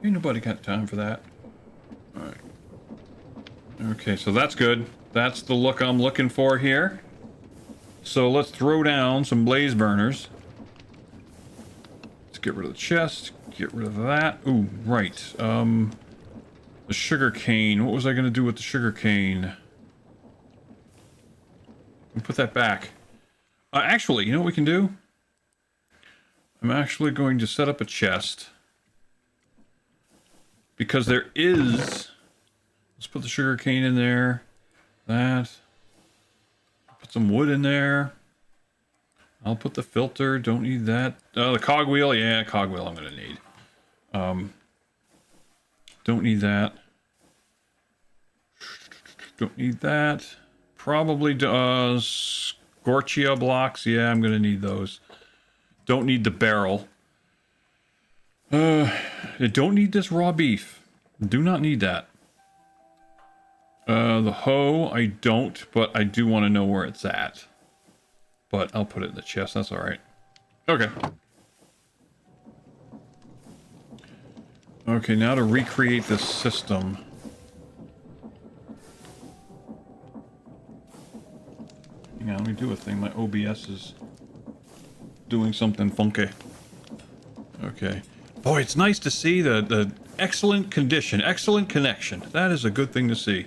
Ain't nobody got time for that. Alright. Okay, so that's good. That's the look I'm looking for here. So let's throw down some blaze burners. Let's get rid of the chest. Get rid of that. Ooh, right. The sugar cane. What was I going to do with the sugar cane? Put that back. Actually, you know what we can do? I'm actually going to set up a chest. Because there is... let's put the sugar cane in there. That. Put some wood in there. I'll put the filter. Don't need that. Oh, the cogwheel. Yeah, cogwheel I'm going to need. Don't need that. Don't need that. Probably Scorchia blocks. Yeah, I'm going to need those. Don't need the barrel. I don't need this raw beef. Do not need that. The hoe, I don't, but I do want to know where it's at. But I'll put it in the chest, that's alright. Okay. Okay, now to recreate this system. Hang on, let me do a thing. My OBS is doing something funky. Okay. Boy, it's nice to see the excellent condition, excellent connection. That is a good thing to see.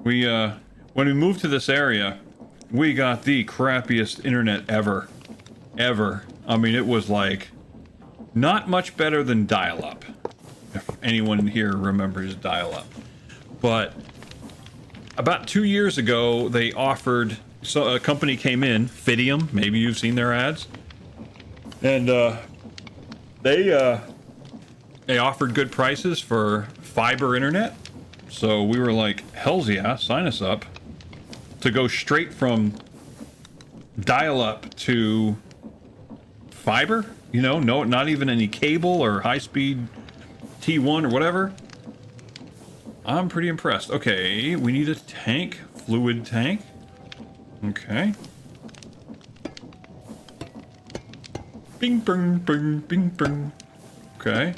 We, when we moved to this area, we got the crappiest internet ever. Ever. I mean, it was like, not much better than dial-up. If anyone here remembers dial-up. But, about 2 years ago, they offered, so a company came in, Fidium, maybe you've seen their ads. And, they offered good prices for fiber internet. So we were like, hells yeah, sign us up. To go straight from dial up to fiber, you know, no, not even any cable or high-speed T1 or whatever. I'm pretty impressed. Okay, we need a tank, fluid tank. Okay. Bing, bing, bing, bing, bing. Okay.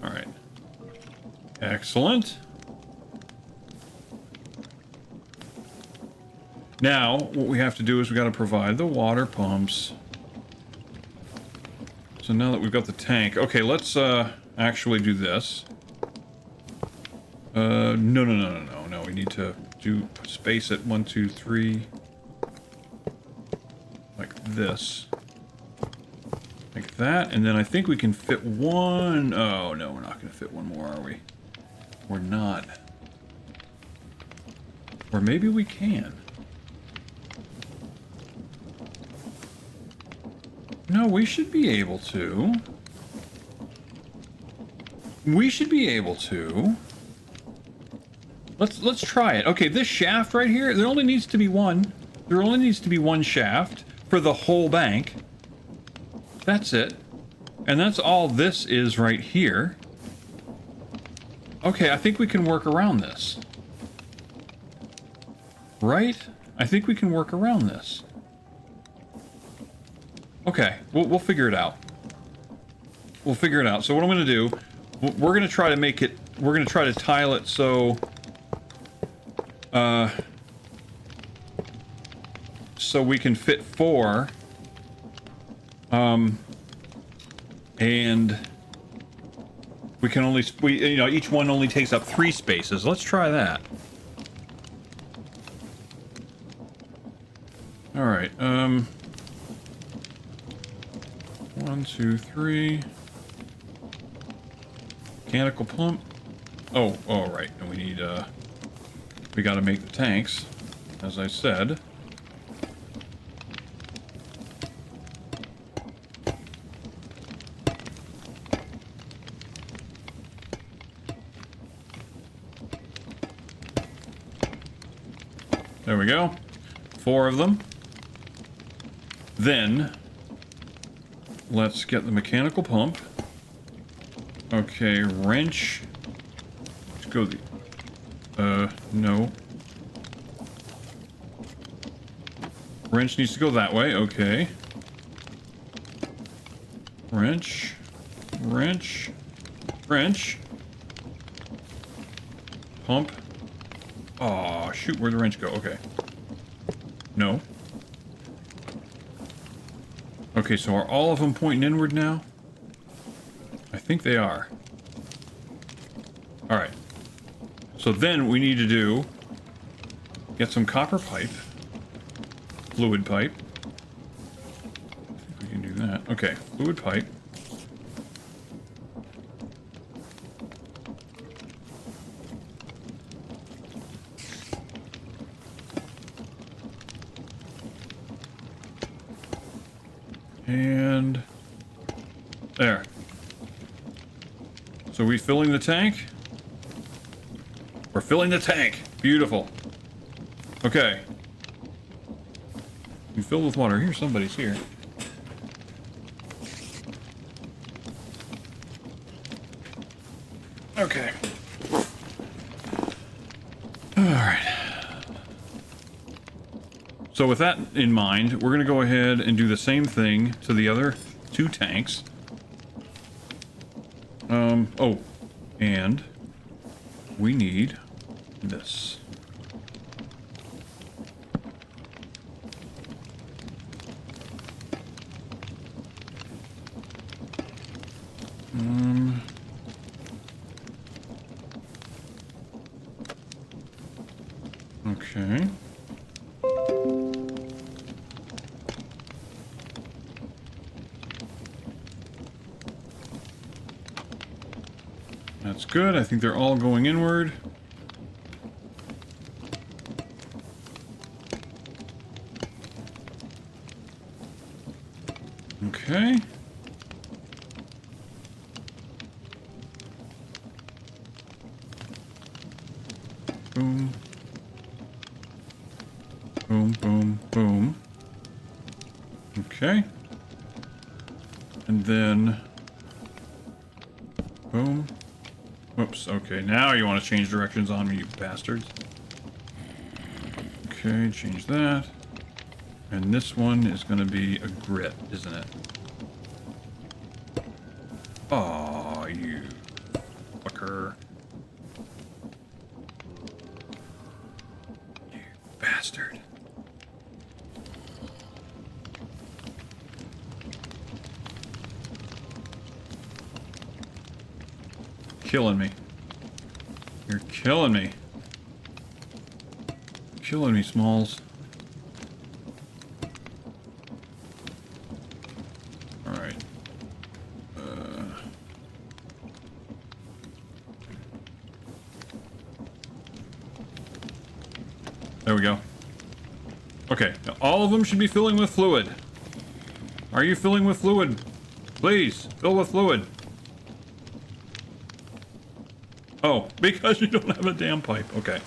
All right. Excellent. Now, what we have to do is we got to provide the water pumps. So now that we've got the tank, okay, let's actually do this. No. We need to do space it 1, 2, 3, like this, like that, and then I think we can fit one. Oh no, we're not going to fit one more, are we? We're not. Or maybe we can. No, we should be able to. We should be able to. Let's try it. Okay, this shaft right here, there only needs to be one. There only needs to be one shaft for the whole bank. That's it. And that's all this is right here. Okay, I think we can work around this. Right? I think we can work around this. Okay, we'll figure it out. We'll figure it out. So what I'm going to do, we're going to try to make it, we're going to try to tile it so, so we can fit 4, and we can only, you know, each one only takes up 3 spaces. Let's try that. All right, 1, 2, 3. Mechanical pump. Oh, all right. And we need, we got to make the tanks, as I said. There we go. 4 of them. Then, let's get the mechanical pump. Okay, wrench. Let's go the... no. Wrench needs to go that way, okay. Wrench. Wrench. Wrench. Pump. Aw, shoot, where'd the wrench go? Okay. No. Okay, so are all of them pointing inward now? I think they are. Alright. So then we need to do... get some copper pipe. Fluid pipe. I think we can do that. Okay, fluid pipe. And... there. So we filling the tank? We're filling the tank. Beautiful. Okay. You filled with water. Here, somebody's here. Okay. Alright. So with that in mind, we're going to go ahead and do the same thing to the other 2 tanks. Oh, and we need this. Okay. That's good. I think they're all going inward. Okay. Boom. Boom, boom, boom. Okay. And then... boom. Whoops, okay. Now you want to change directions on me, you bastards. Okay, change that. And this one is going to be a grit, isn't it? Aw, you fucker. You bastard. Killing me. You're killing me. Killing me, Smalls. Alright. There we go. Okay, now all of them should be filling with fluid. Are you filling with fluid? Please, fill with fluid. Oh, because you don't have a damn pipe. Okay.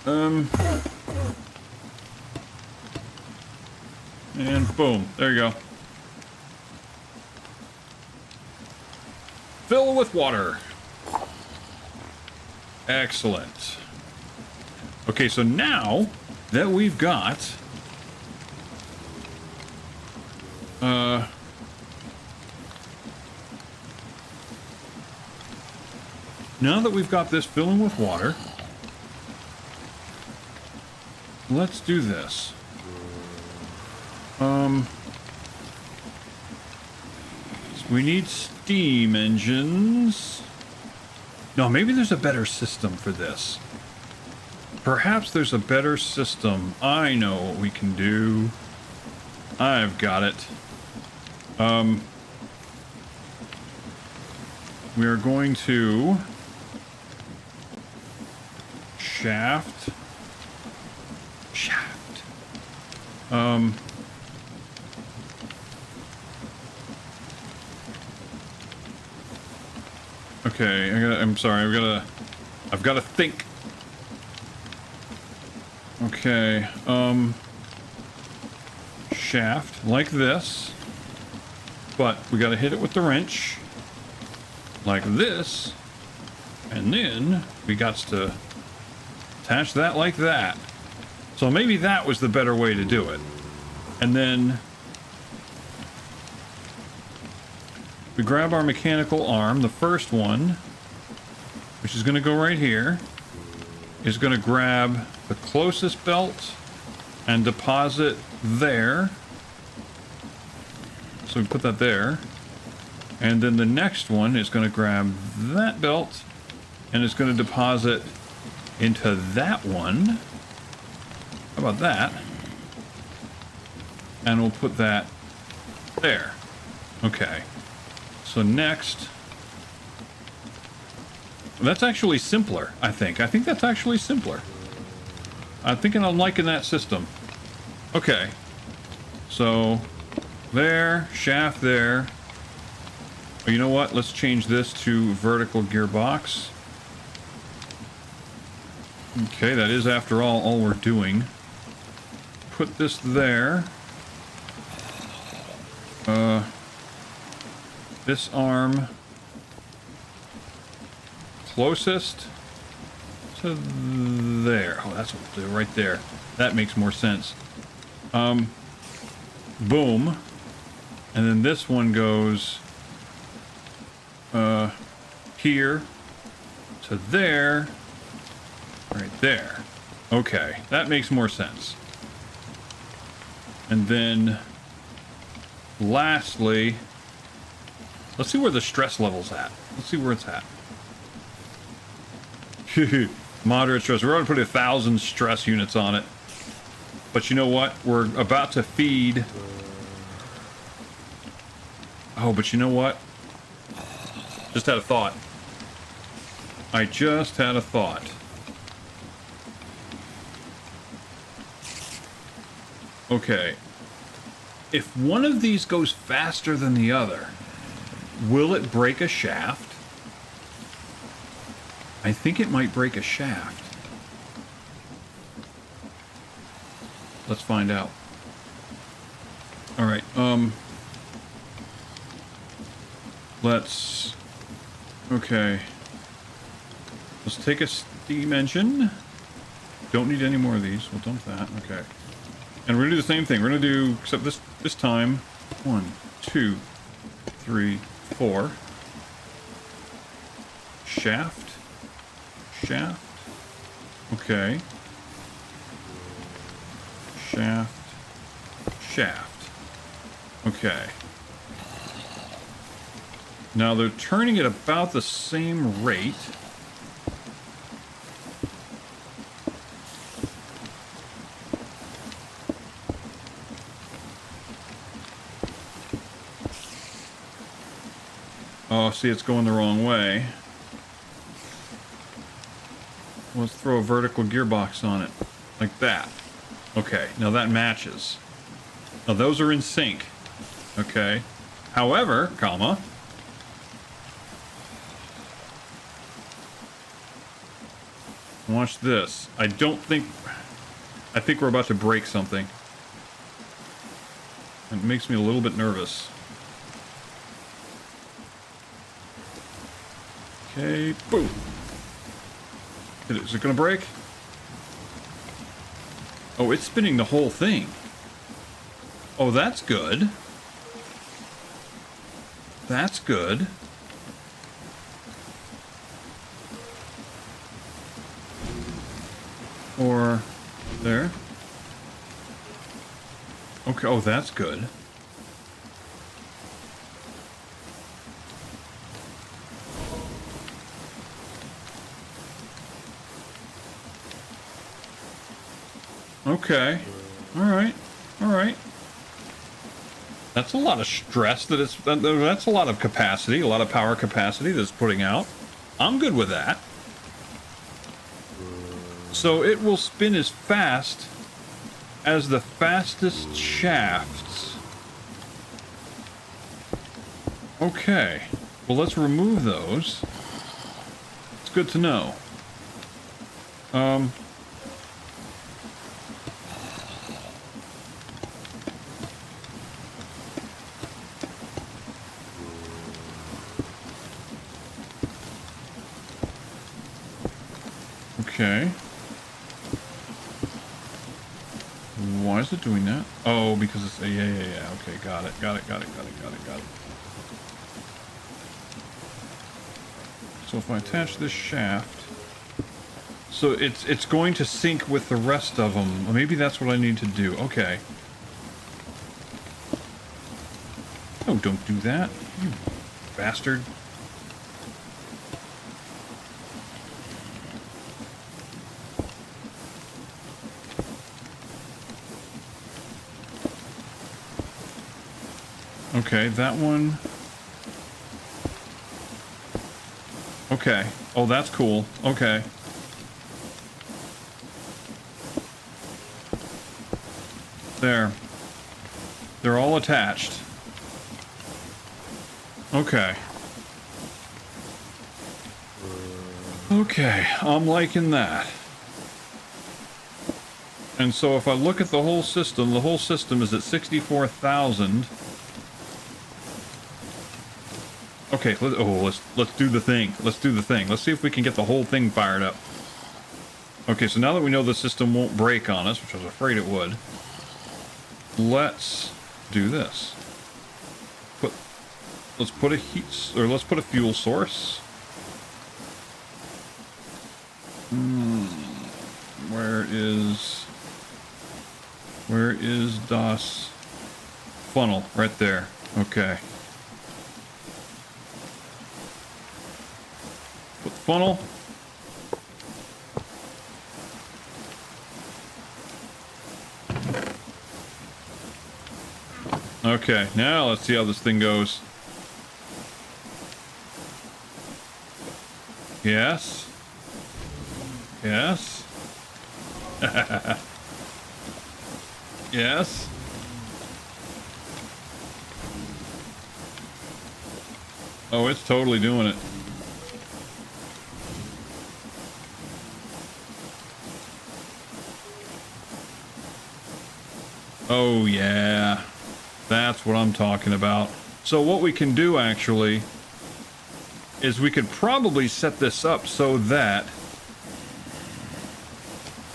And boom. There you go. Fill with water. Excellent. Okay, so now that we've got... now that we've got this filling with water, let's do this. So we need steam engines. No, maybe there's a better system for this. Perhaps there's a better system. I know what we can do. I've got it. We are going to shaft. Okay, I'm sorry, I've gotta think. Okay, shaft like this, but we gotta hit it with the wrench like this, and then we got to attach that like that. So maybe that was the better way to do it. And then we grab our mechanical arm, the first one, which is going to go right here, is going to grab the closest belt and deposit there. So we put that there. And then the next one is going to grab that belt and it's going to deposit into that one. How about that? And we'll put that there. Okay. So next, that's actually simpler, I think. I think that's actually simpler. I'm thinking I'm liking that system. Okay. So there, shaft there. Oh, you know what? Let's change this to vertical gearbox. Okay, that is after all we're doing. Put this there. This arm closest to there. Oh, that's what we'll do right there. That makes more sense. Boom. And then this one goes here to there. Right there. Okay, that makes more sense. And then lastly, let's see where the stress level's at. Let's see where it's at. Moderate stress. We're going to put 1,000 stress units on it. But you know what? We're about to feed. Oh, but you know what? Just had a thought. I just had a thought. Okay. If one of these goes faster than the other, will it break a shaft? I think it might break a shaft. Let's find out. All right. Let's. Okay. Let's take a steam engine. Don't need any more of these. We'll dump that. Okay. And we're gonna do the same thing. We're gonna do, except this time, 1, 2, 3, 4. Shaft. Shaft. Okay. Shaft. Shaft. Okay. Now they're turning at about the same rate. Oh, see, it's going the wrong way. Let's throw a vertical gearbox on it. Like that. Okay, now that matches. Now those are in sync. Okay. However, comma. Watch this. I think we're about to break something. It makes me a little bit nervous. Okay, boom. Is it gonna break? Oh, it's spinning the whole thing. Oh, that's good. That's good. Or there. Okay, oh, that's good. Okay. Alright. Alright. That's a lot of stress that's a lot of capacity, a lot of power capacity that's putting out. I'm good with that. So it will spin as fast as the fastest shafts. Okay. Well, let's remove those. It's good to know. Okay. Why is it doing that? Oh, because it's yeah. Okay, got it. So if I attach this shaft, so it's going to sync with the rest of them. Maybe that's what I need to do. Okay. Oh, don't do that, you bastard. Okay, that one. Okay. Oh, that's cool. Okay. There. They're all attached. Okay. Okay, I'm liking that. And so if I look at the whole system is at 64,000. Okay, let's do the thing. Let's do the thing. Let's see if we can get the whole thing fired up. Okay, so now that we know the system won't break on us, which I was afraid it would, let's do this. Let's put a fuel source. Where is das funnel? Right there. Okay. Put the funnel. Okay, now let's see how this thing goes. Yes. Yes. Yes. Oh, it's totally doing it. Oh yeah, that's what I'm talking about. So what we can do actually is we could probably set this up so that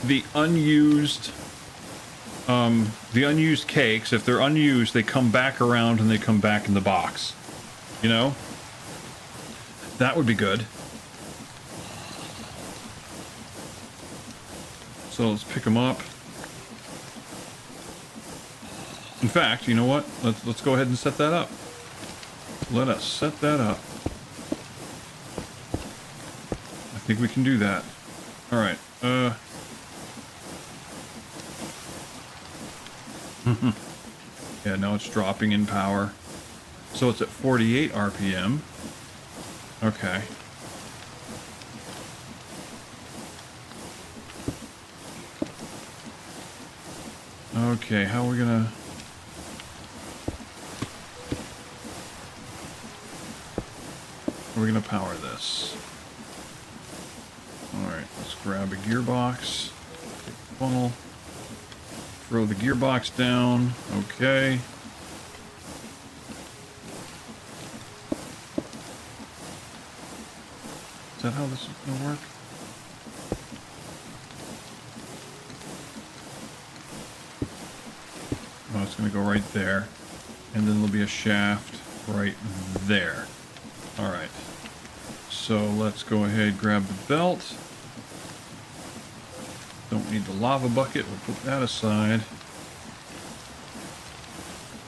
the unused cakes, if they're unused, they come back around and they come back in the box. You know? That would be good. So let's pick them up. In fact, you know what? Let's go ahead and set that up. Let us set that up. I think we can do that. All right. Yeah, now it's dropping in power. So it's at 48 RPM. Okay. Okay, how are we gonna... How are we gonna power this? Alright, let's grab a gearbox. Take the funnel. Throw the gearbox down. Okay. Is that how this is gonna work? Oh, it's gonna go right there. And then there'll be a shaft right there. Alright. So let's go ahead, grab the belt. Don't need the lava bucket, we'll put that aside.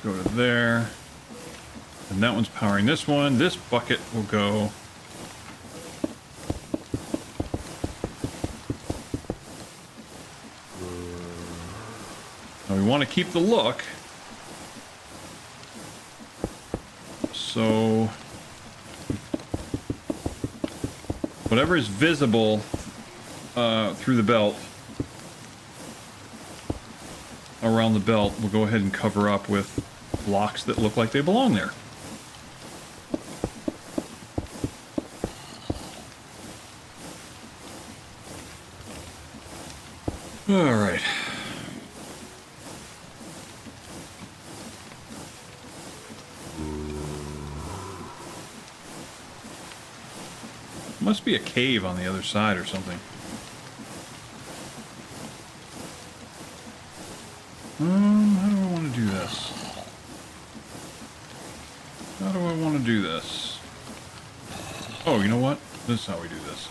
Go to there. And that one's powering this one. This bucket will go... Now we want to keep the look. So... whatever is visible through the belt, around the belt, we'll go ahead and cover up with blocks that look like they belong there. All right. Must be a cave on the other side or something. How do I want to do this? How do I want to do this? Oh, you know what? This is how we do this.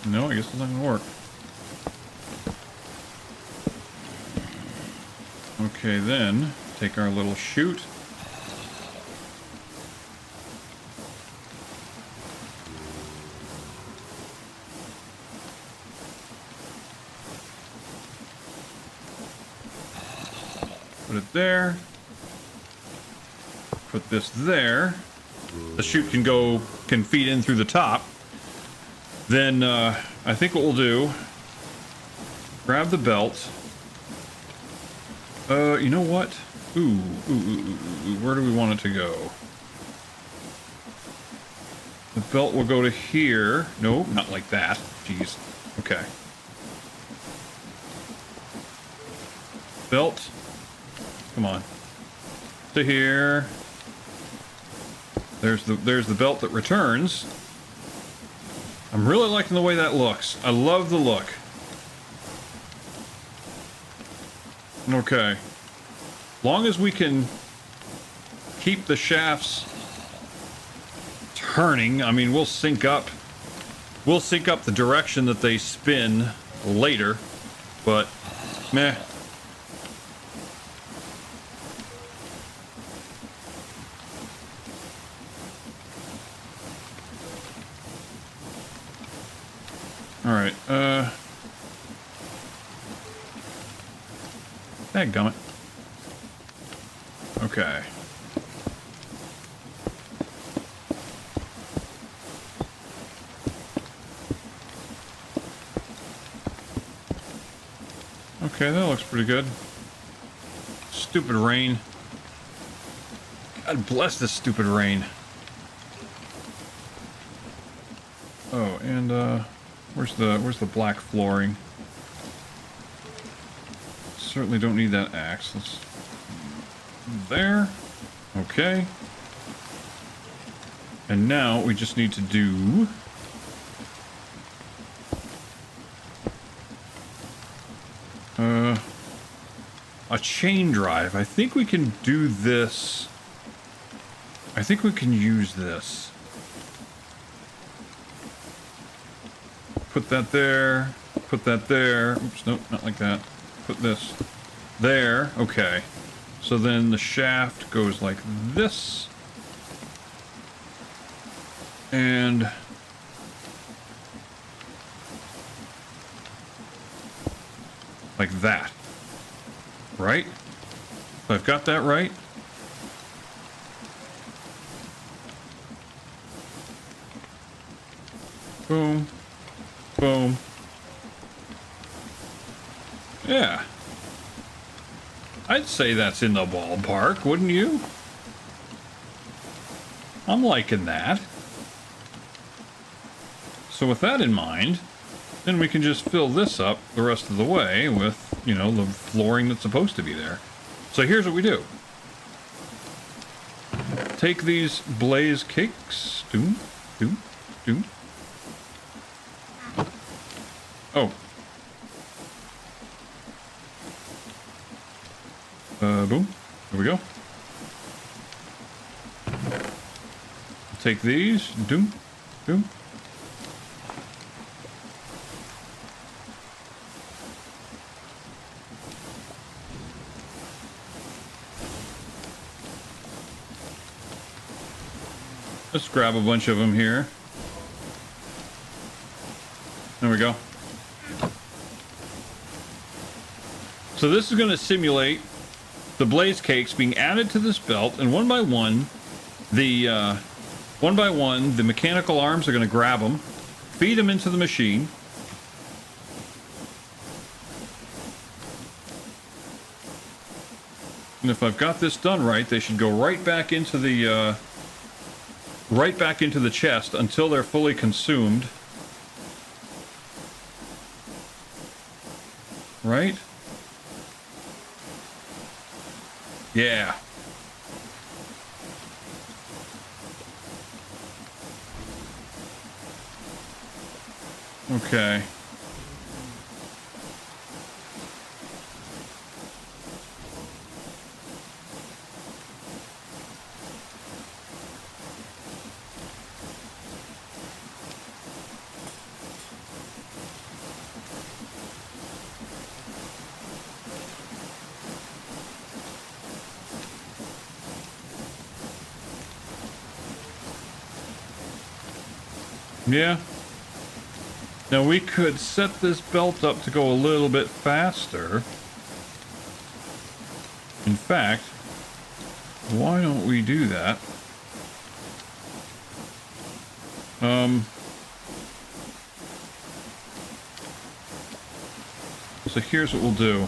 No, I guess it's not going to work. Okay, then, take our little chute. Put it there. Put this there. The chute can feed in through the top. Then, I think what we'll do, grab the belt. You know what? Ooh, where do we want it to go? The belt will go to here. No, not like that. Jeez. Okay. Belt. Come on. To here. There's the belt that returns. I'm really liking the way that looks. I love the look. Okay. Long as we can keep the shafts turning, I mean, we'll sync up the direction that they spin later, but meh. All right, dadgummit. Okay. Okay, that looks pretty good. Stupid rain. God bless this stupid rain. Oh, and where's the black flooring? Certainly don't need that axe. Let's there. Okay. And now we just need to do a chain drive. I think we can do this. I think we can use this. Put that there. Put that there. Oops, nope, not like that. Put this there. Okay. So then the shaft goes like this. And like that. Right? So I've got that right. Boom. Boom. Yeah. I'd say that's in the ballpark, wouldn't you? I'm liking that. So with that in mind, then we can just fill this up the rest of the way with, you know, the flooring that's supposed to be there. So here's what we do. Take these blaze cakes. Doom, doom, doom. Oh. Boom. There we go. Take these. Doom, doom. Let's grab a bunch of them here. There we go. So this is going to simulate the blaze cakes being added to this belt, and one by one, the mechanical arms are going to grab them, feed them into the machine. And if I've got this done right, they should go right back into the chest until they're fully consumed. Right? Yeah. Okay. Yeah. Now we could set this belt up to go a little bit faster. In fact, why don't we do that? So here's what we'll do.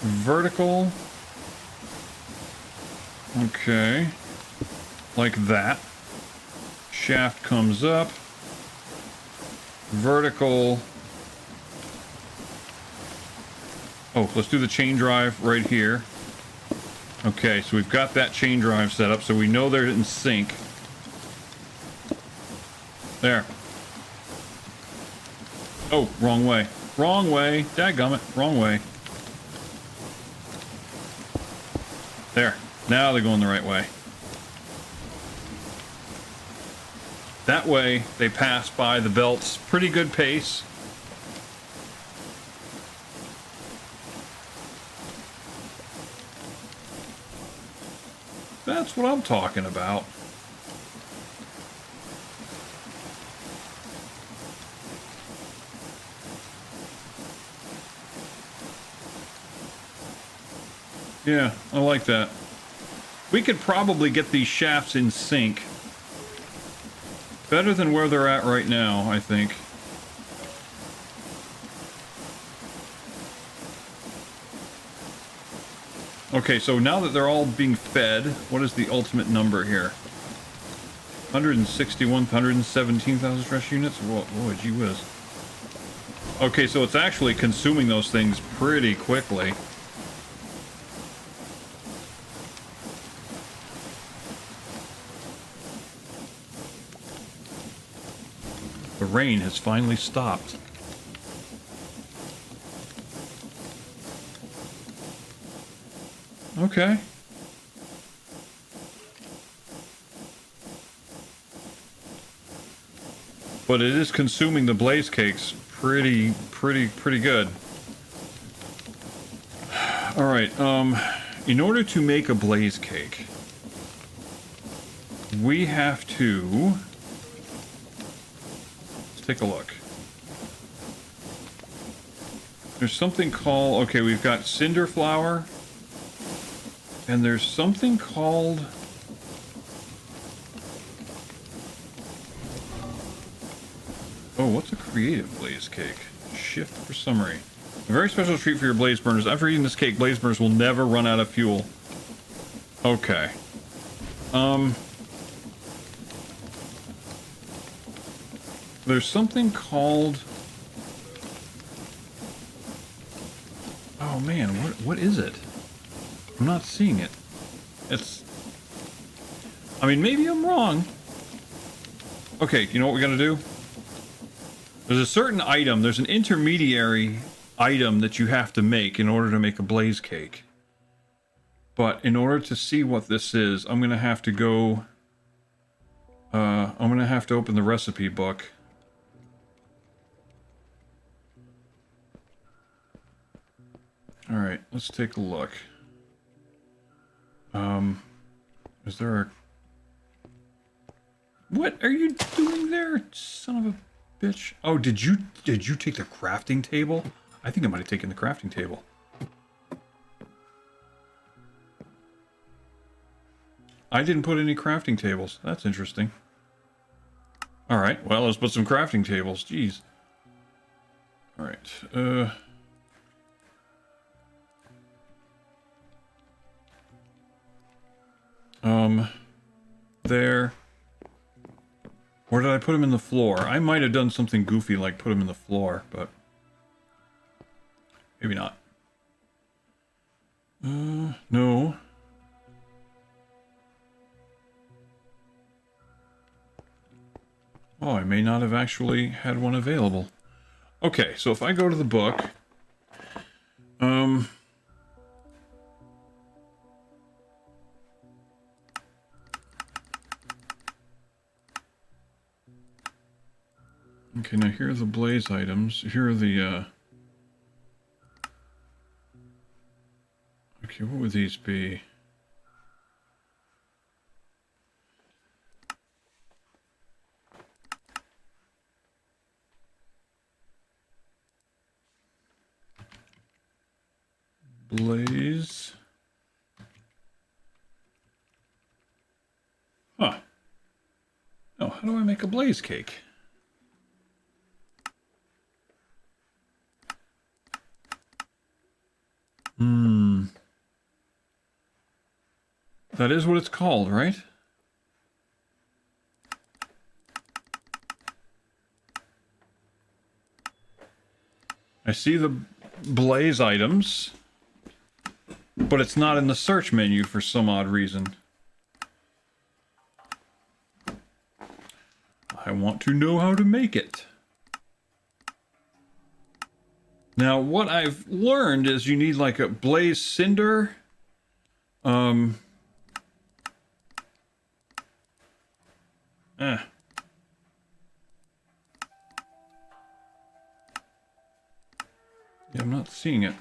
Vertical. Okay. Like that. Shaft comes up. Vertical. Oh, let's do the chain drive right here. Okay, so we've got that chain drive set up, so we know they're in sync. There. Oh, wrong way. Wrong way. Dadgummit. Wrong way. There. Now they're going the right way. That way, they pass by the belts pretty good pace. That's what I'm talking about. Yeah, I like that. We could probably get these shafts in sync. Better than where they're at right now, I think. Okay, so now that they're all being fed, what is the ultimate number here? 161, 117,000 fresh units? Whoa, boy, gee whiz. Okay, so it's actually consuming those things pretty quickly. The rain has finally stopped. Okay. But it is consuming the blaze cakes pretty good. All right, in order to make a blaze cake, we have to... Let's take a look. There's something called... Okay, we've got cinder flour. And there's something called... Oh, what's a creative blaze cake? Shift for summary. A very special treat for your blaze burners. After eating this cake, blaze burners will never run out of fuel. Okay. There's something called... Oh man, what is it? I'm not seeing it. It's... I mean, maybe I'm wrong. Okay, you know what we gotta do? There's a certain item, there's an intermediary item that you have to make in order to make a blaze cake. But in order to see what this is, I'm gonna have to go... I'm gonna have to open the recipe book. Alright, let's take a look. Is there a... What are you doing there, son of a bitch? Oh, did you take the crafting table? I think I might have taken the crafting table. I didn't put any crafting tables. That's interesting. Alright, well, let's put some crafting tables. Jeez. Alright, there. Or did I put him in the floor? I might have done something goofy like put him in the floor, but... maybe not. No. Oh, I may not have actually had one available. Okay, so if I go to the book... Okay, now here are the blaze items. Here are the, Okay, what would these be? Blaze. Huh. Oh, how do I make a blaze cake? That is what it's called, right? I see the blaze items, but it's not in the search menu for some odd reason. I want to know how to make it. Now, what I've learned is you need like a blaze cinder. Yeah, I'm not seeing it.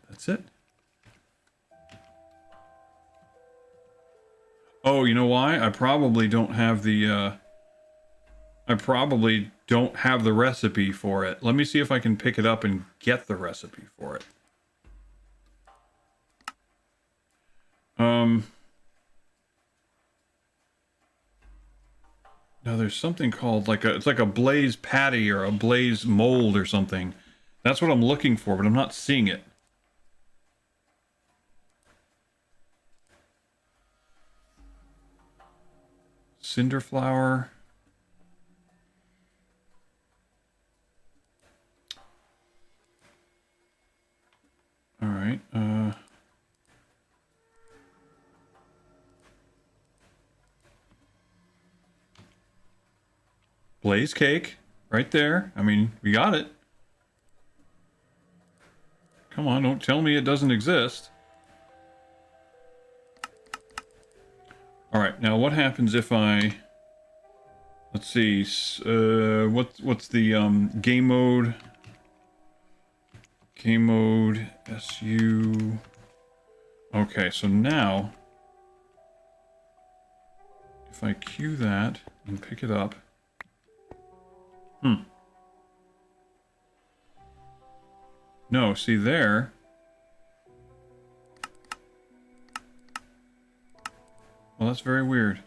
That's it. Oh, you know why? I probably don't have the, I probably don't have the recipe for it. Let me see if I can pick it up and get the recipe for it. Now there's something called like it's like a blaze patty or a blaze mold or something. That's what I'm looking for, but I'm not seeing it. Cinder flower. All right. Blaze cake right there. I mean, we got it. Come on, don't tell me it doesn't exist. All right, now what happens if I... Let's see, what's the game mode? Game mode, SU... Okay, so now... If I queue that and pick it up... No, see there... Well, that's very weird.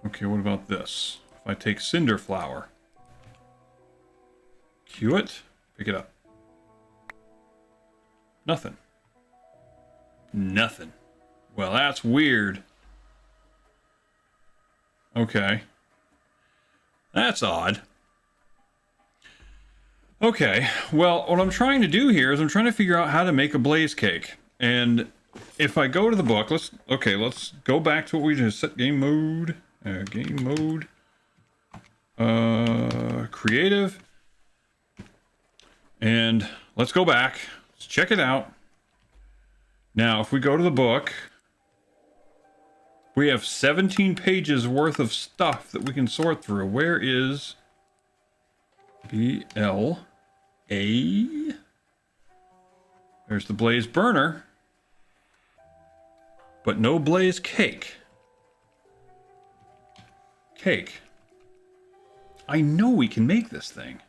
Okay, what about this? If I take Cinder Flower, queue it, pick it up. Nothing. Nothing. Well, that's weird. Okay. That's odd. Okay, well, what I'm trying to do here is I'm trying to figure out how to make a blaze cake. And if I go to the book, let's go back to what we just set. Game mode, creative. And let's go back. Let's check it out. Now, if we go to the book, we have 17 pages worth of stuff that we can sort through. Where is BL? There's the blaze burner, but no blaze cake. I know we can make this thing.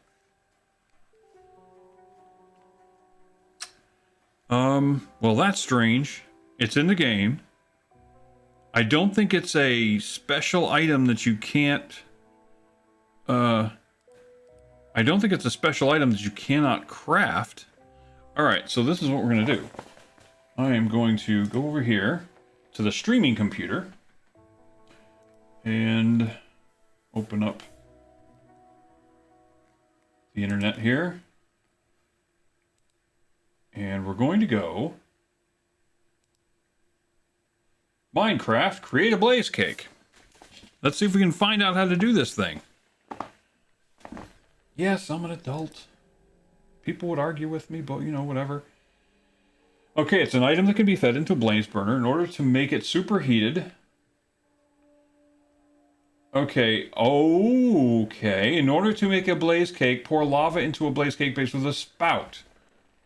Well, that's strange. It's in the game. I don't think it's a special item that you can't, I don't think it's a special item that you cannot craft. Alright, so this is what we're going to do. I am going to go over here to the streaming computer and open up the internet here. And we're going to go Minecraft, create a blaze cake. Let's see if we can find out how to do this thing. Yes, I'm an adult. People would argue with me, but you know, whatever. Okay, it's an item that can be fed into a blaze burner in order to make it superheated. Okay, in order to make a blaze cake, pour lava into a blaze cake base with a spout.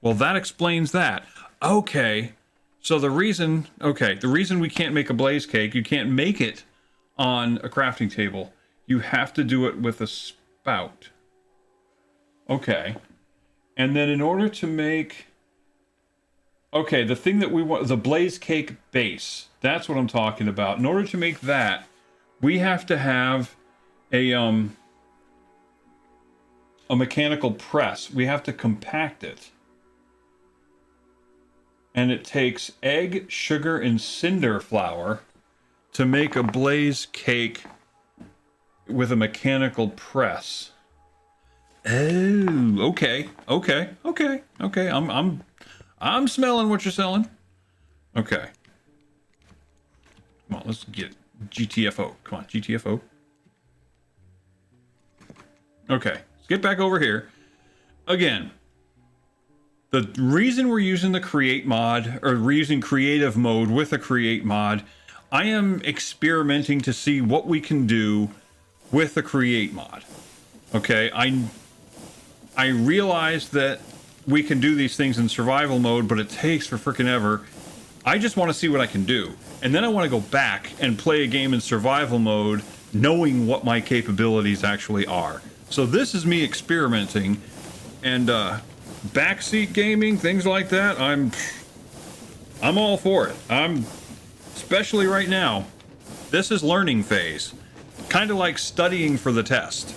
Well, that explains that. Okay, so the reason we can't make a blaze cake, you can't make it on a crafting table. You have to do it with a spout. Okay. And then in order to make... Okay, the thing that we want... The blaze cake base. That's what I'm talking about. In order to make that, we have to have a mechanical press. We have to compact it. And it takes egg, sugar, and cinder flour to make a blaze cake with a mechanical press. Oh, okay. I'm smelling what you're selling. Okay. Come on, let's get GTFO. Come on, GTFO. Okay, let's get back over here. Again, the reason we're using the create mod, or we're using creative mode with a create mod, I am experimenting to see what we can do with the create mod. Okay, I realize that we can do these things in survival mode, but it takes for frickin' ever. I just want to see what I can do. And then I want to go back and play a game in survival mode, knowing what my capabilities actually are. So this is me experimenting, and backseat gaming, things like that, I'm all for it. Especially right now, this is learning phase. Kind of like studying for the test.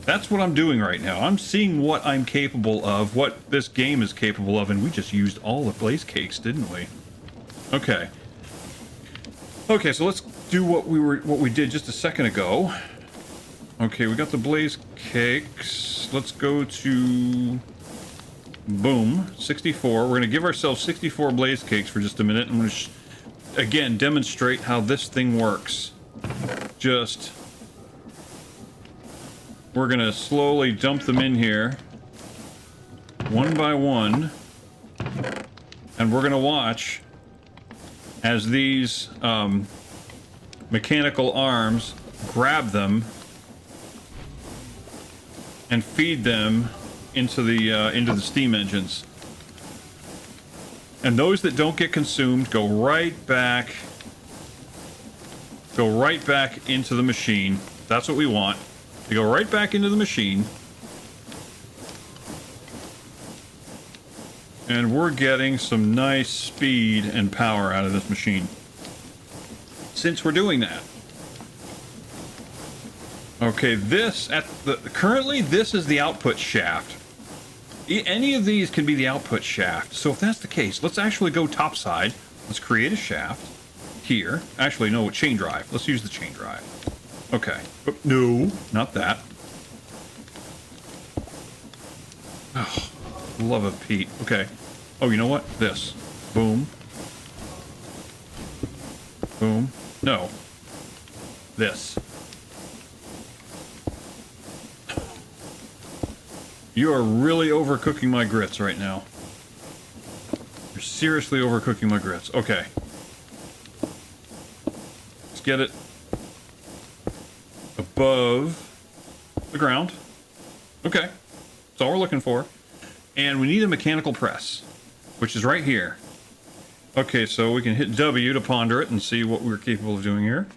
That's what I'm doing right now. I'm seeing what I'm capable of, what this game is capable of, and we just used all the blaze cakes, didn't we? Okay. Okay, so let's do what we did just a second ago. Okay, we got the blaze cakes. Let's go to boom, 64. We're going to give ourselves 64 blaze cakes for just a minute. I'm going to again demonstrate how this thing works. Just we're going to slowly dump them in here one by one, and we're going to watch as these mechanical arms grab them and feed them into the steam engines. And those that don't get consumed go right back into the machine. That's what we want. They go right back into the machine. And we're getting some nice speed and power out of this machine since we're doing that. Okay, currently this is the output shaft. Any of these can be the output shaft. So if that's the case, let's actually go topside. Let's create a shaft here. Actually, no, chain drive. Let's use the chain drive. Okay. No, not that. Oh, love of Pete. Okay. Oh, you know what? This. Boom. Boom. No. This. You are really overcooking my grits right now. You're seriously overcooking my grits. Okay. Let's get it above the ground. Okay. That's all we're looking for. And we need a mechanical press, which is right here. Okay, so we can hit W to ponder it and see what we're capable of doing here.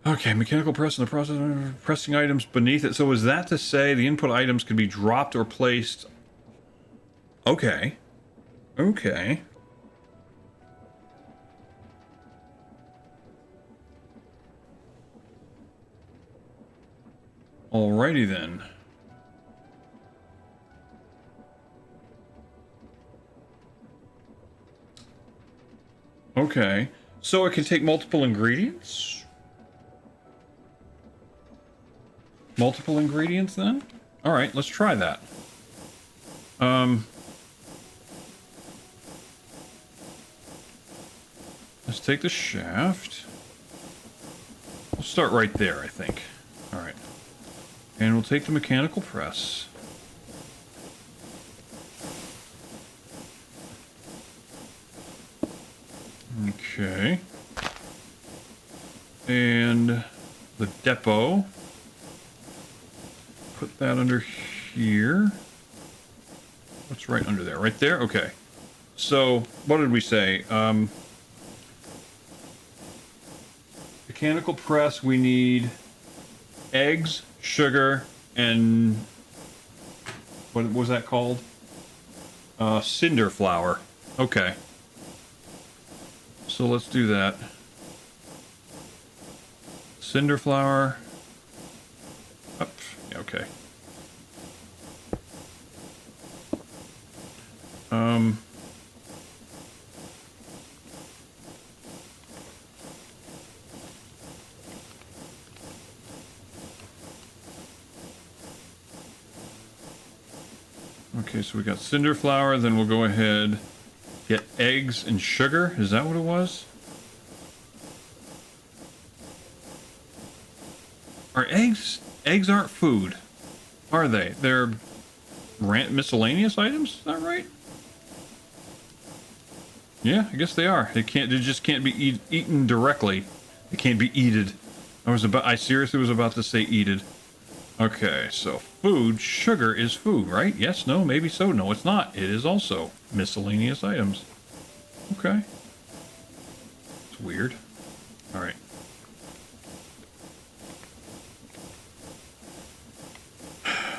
Okay, mechanical press in the process of pressing items beneath it. So is that to say the input items can be dropped or placed? Okay. Okay. Alrighty then. Okay. So it can take multiple ingredients? Multiple ingredients then? Alright, let's try that. Let's take the shaft. We'll start right there, I think. Alright. And we'll take the mechanical press. Okay. And the depot. Put that under here. What's right under there? Right there? Okay. So, what did we say? Mechanical press, we need eggs, sugar, and what was that called? Cinder flour. Okay. So let's do that. Cinder flour. Oh, yeah, okay. Okay, so we got cinder flour, then we'll go ahead, get eggs and sugar. Is that what it was? Are eggs aren't food, are they? They're miscellaneous items, is that right? Yeah, I guess they are. They just can't be eaten directly. They can't be eated. I seriously was about to say eated. Okay, so food, sugar is food, right? Yes, no, maybe so. No, it's not. It is also miscellaneous items. Okay. It's weird. All right.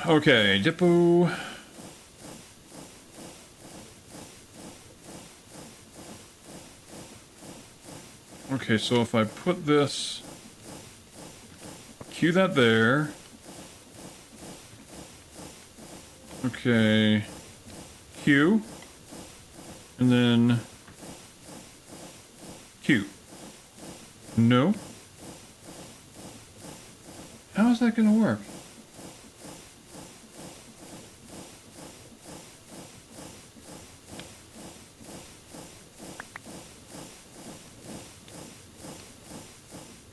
Okay, depot. Okay, so if I put this, cue that there. Okay, Q, and then Cute. No. How is that going to work?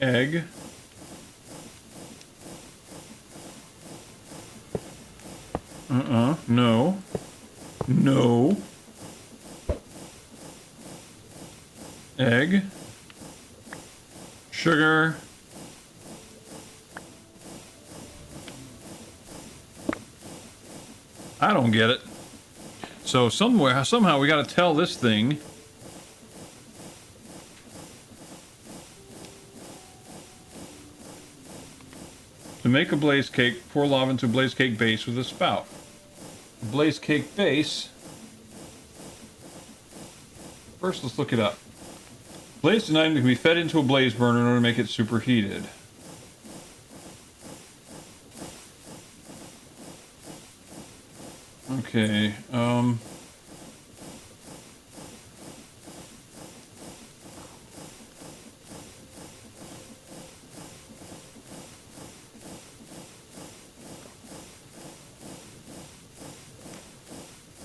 Egg. No. No. Egg. Sugar. I don't get it. So somehow we got to tell this thing. To make a blaze cake, pour lava into a blaze cake base with a spout. Blaze cake base. First, let's look it up. Blaze an item that can be fed into a blaze burner in order to make it superheated. Okay,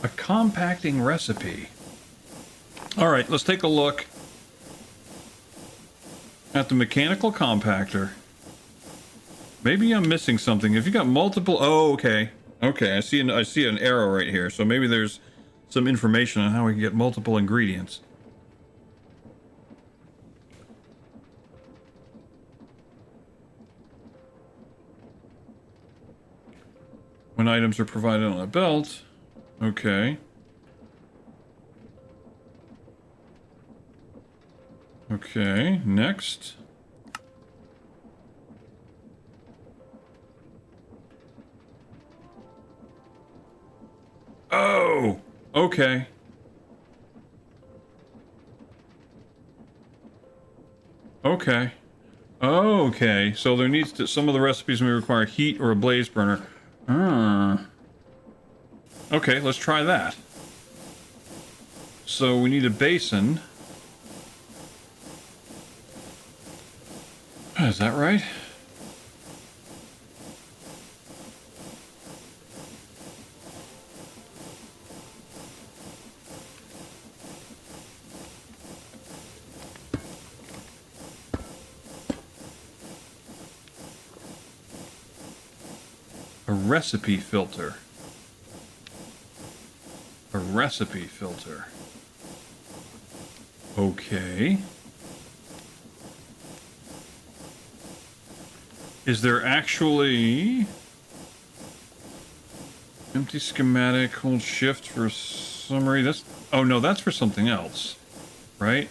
a compacting recipe. All right, let's take a look at the mechanical compactor. Maybe I'm missing something. If you got multiple, oh, okay. Okay, I see an arrow right here. So maybe there's some information on how we can get multiple ingredients. When items are provided on a belt. Okay. Okay, next. Oh, okay. Okay. Okay, so there needs to, some of the recipes may require heat or a blaze burner. Okay, let's try that. So we need a basin. Is that right? A recipe filter. A recipe filter. Okay. Is there actually empty schematic, hold shift for summary? That's, oh no, that's for something else, right?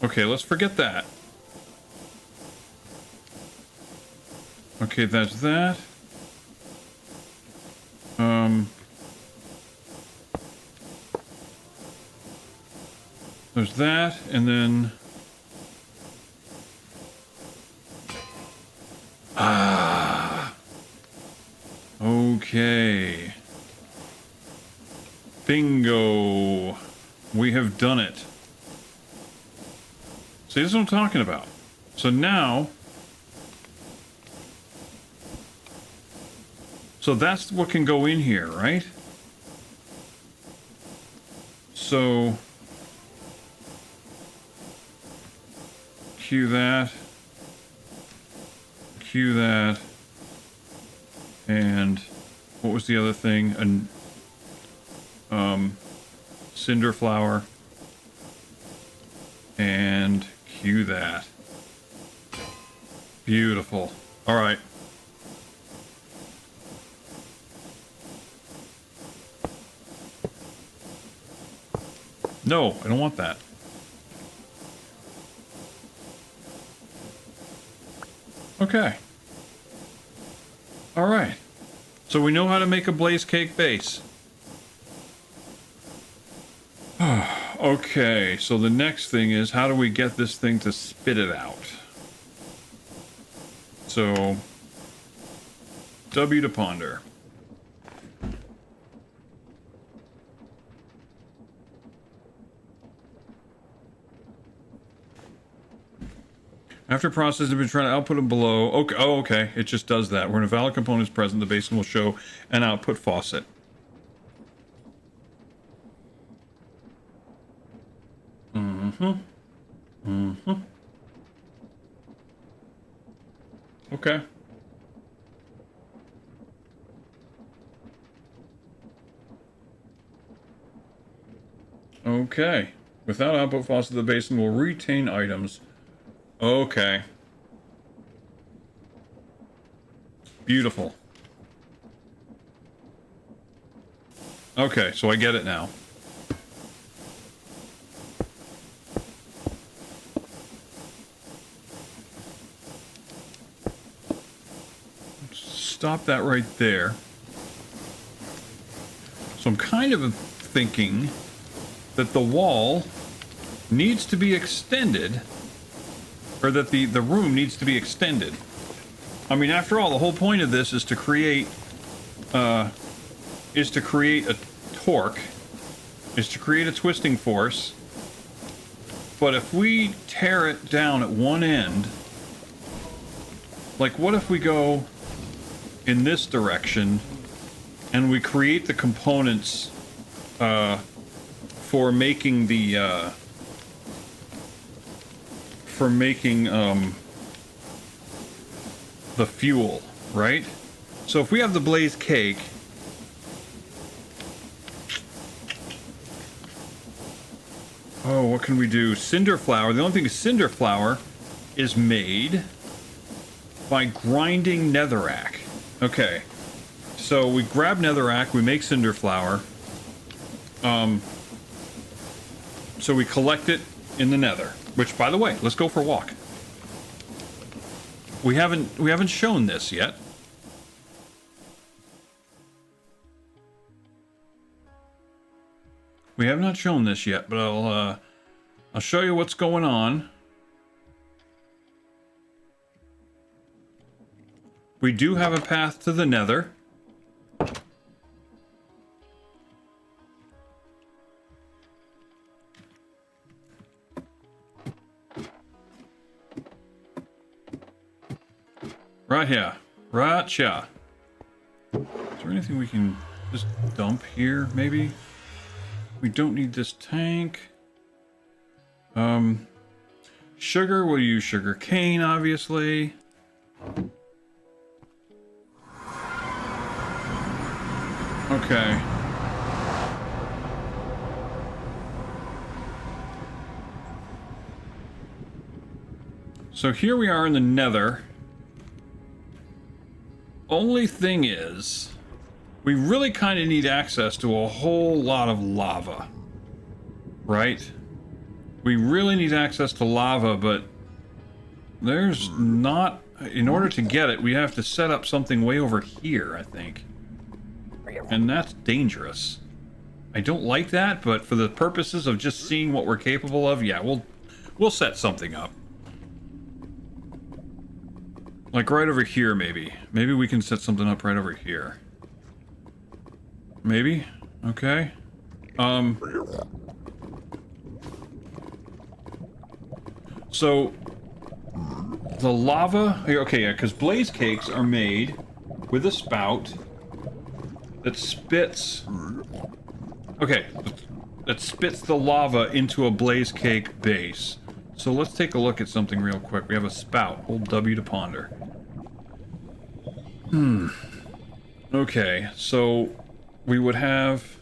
Okay, let's forget that. Okay, that's that. There's that, and then... Okay. Bingo. We have done it. See, this is what I'm talking about. So now... So that's what can go in here, right? So... Cue that. Cue that. And what was the other thing? Cinder flower. And cue that. Beautiful. All right. No, I don't want that. Okay. All right. So we know how to make a blaze cake base. Okay, so the next thing is, how do we get this thing to spit it out? So, W to ponder. After process has been trying to output and below. Okay, oh, okay. It just does that. When a valid component is present, the basin will show an output faucet. Okay. Okay. Without output faucet, the basin will retain items. Okay. Beautiful. Okay, so I get it now. Stop that right there. So I'm kind of thinking that the wall needs to be extended, or that the room needs to be extended. I mean, after all, the whole point of this is to create a torque, is to create a twisting force. But if we tear it down at one end, like what if we go in this direction and we create the components for making the the fuel, right? So if we have the blaze cake, oh, what can we do? Cinder flour. The only thing is cinder flour is made by grinding netherrack. Okay, so we grab netherrack, we make cinder flour. So we collect it in the nether. Which, by the way, let's go for a walk. We haven't shown this yet. We have not shown this yet, but I'll show you what's going on. We do have a path to the nether. Right here. Right here. Is there anything we can just dump here, maybe? We don't need this tank. Sugar, we'll use sugar cane, obviously. Okay. So here we are in the nether. Only thing is, we really kind of need access to a whole lot of lava. Right? We really need access to lava, but there's not... In order to get it, we have to set up something way over here, I think. And that's dangerous. I don't like that, but for the purposes of just seeing what we're capable of, yeah, we'll set something up. Like right over here, maybe. Maybe we can set something up right over here. Maybe? Okay. So, the lava... Okay, yeah, because blaze cakes are made with a spout that spits... Okay, that spits the lava into a blaze cake base. So let's take a look at something real quick. We have a spout. Hold W to ponder. Okay, so we would have...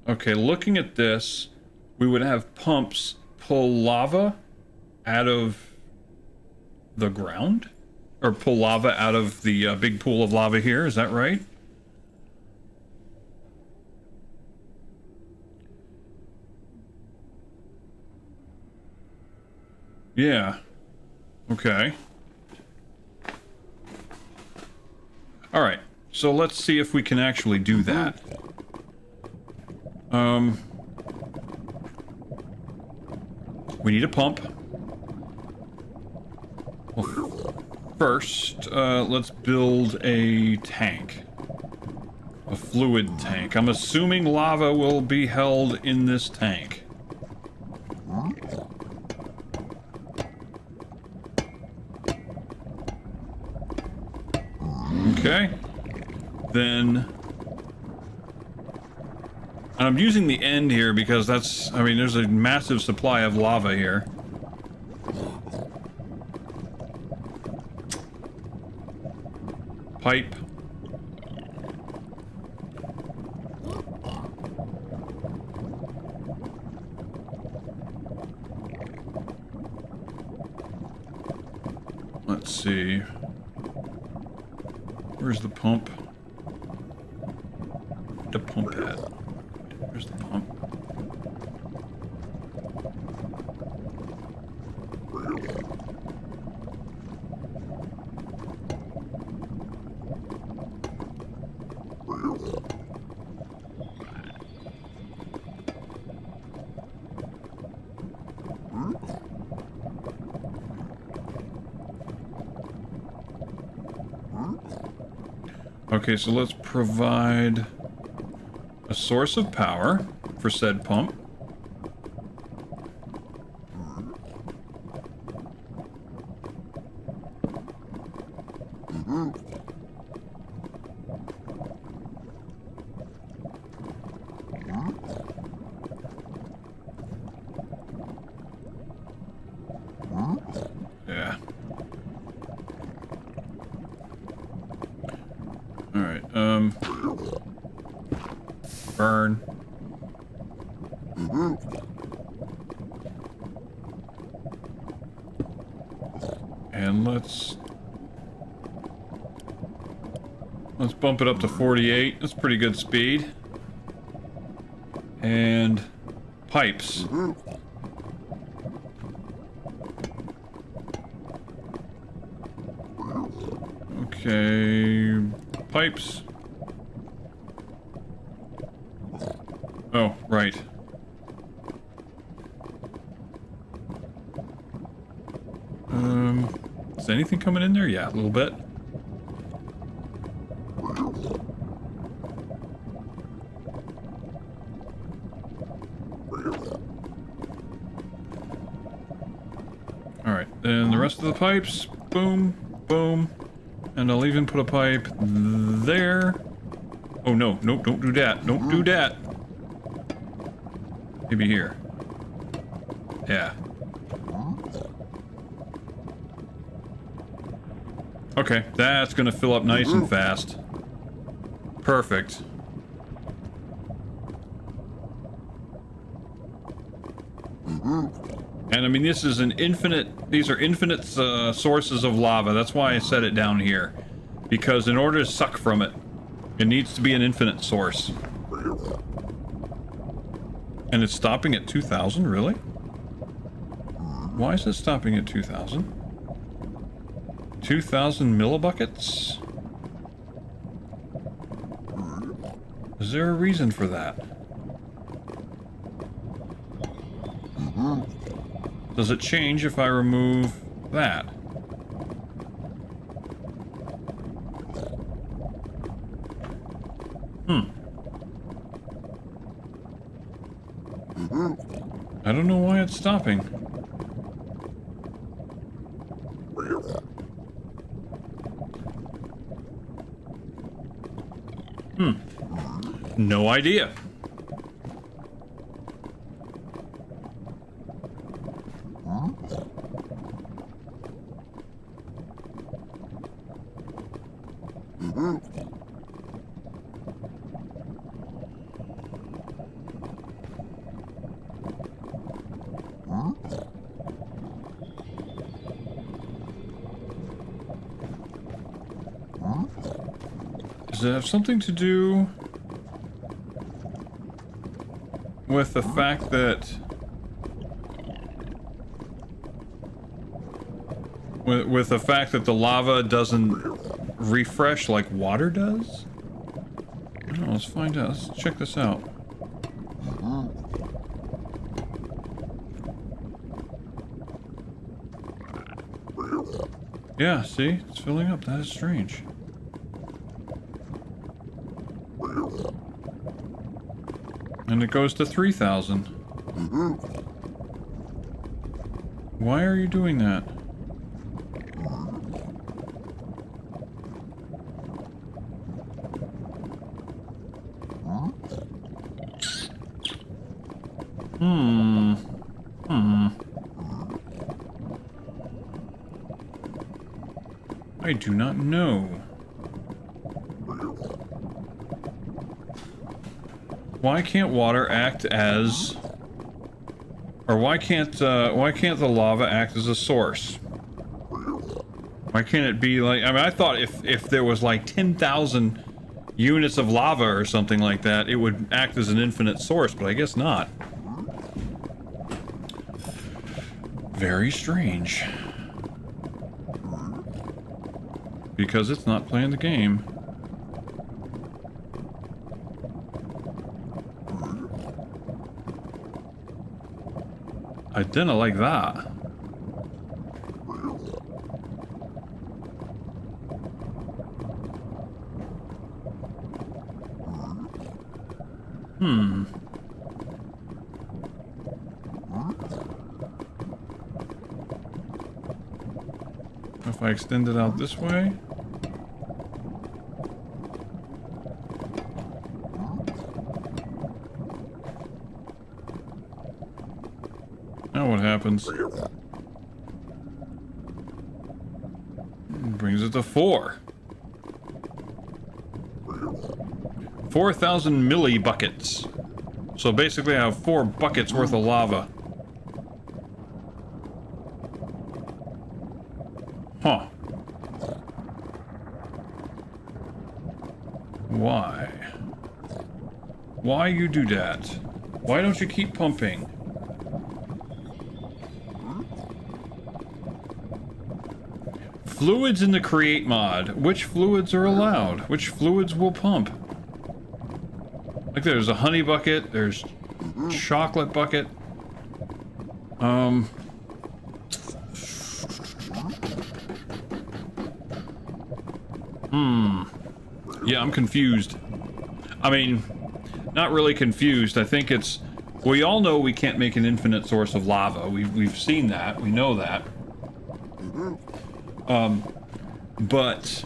Okay, looking at this, we would have pumps pull lava out of the ground? Or pull lava out of the big pool of lava here, is that right? Yeah. Okay. Alright, so let's see if we can actually do that. We need a pump. Well, first, let's build a tank. A fluid tank. I'm assuming lava will be held in this tank. Okay. Then... And I'm using the end here because that's... I mean, there's a massive supply of lava here. Pipe. Let's see. Where's the pump? The pump at? Where's the pump? Okay, so let's provide a source of power for said pump. Yeah. Alright, burn. And let's bump it up to 48. That's pretty good speed. And pipes. Okay, pipes. Oh, right. Is anything coming in there? Yeah, a little bit. Alright, then the rest of the pipes, boom, boom. And I'll even put a pipe there. Oh no, nope, don't do that. Don't do that. Maybe here. Yeah. Okay, that's gonna fill up nice and fast. Perfect. And I mean, this is an infinite, these are infinite sources of lava. That's why I set it down here. Because in order to suck from it, it needs to be an infinite source. And it's stopping at 2,000, really? Why is it stopping at 2,000? 2,000 millibuckets? Is there a reason for that? Does it change if I remove that? I don't know why it's stopping. No idea. Does it have something to do with the fact that with the fact that the lava doesn't refresh like water does? I don't know, let's find out. Let's check this out. Yeah, see? It's filling up. That is strange. And it goes to 3,000. Why are you doing that? I do not know. Why can't water act as... Or why can't the lava act as a source? Why can't it be like... I mean, I thought if there was like 10,000 units of lava or something like that, it would act as an infinite source, but I guess not. Very strange. Because it's not playing the game. I didn't like that. If I extend it out this way. Now what happens? Brings it to 4. 4,000 milli buckets. So basically I have 4 buckets worth of lava. Huh. Why? Why you do that? Why don't you keep pumping? Fluids in the create mod. Which fluids are allowed? Which fluids will pump? Like there's a honey bucket, there's chocolate bucket. Yeah, I'm confused. I mean, not really confused. I think it's... We all know we can't make an infinite source of lava. We've seen that. We know that. But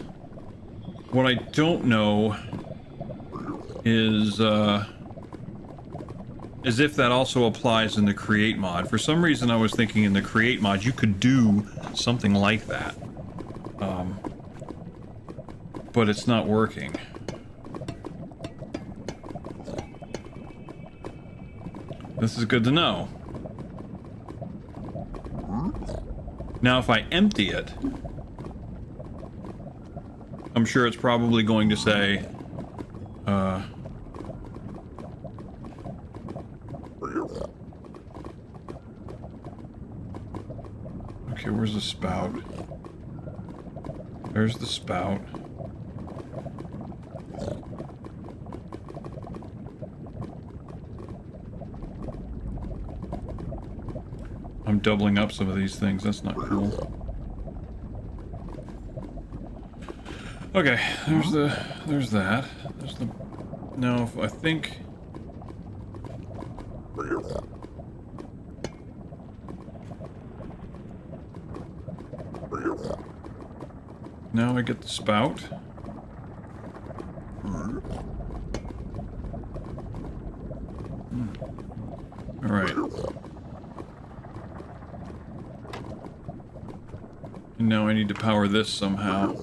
what I don't know is if that also applies in the create mod. For some reason I was thinking in the create mod you could do something like that. But it's not working. This is good to know. Now if I empty it, I'm sure it's probably going to say, okay, where's the spout? There's the spout. I'm doubling up some of these things, that's not cool. Okay, there's that. There's the... Now, I think... Now I get the spout. Alright. And now I need to power this somehow.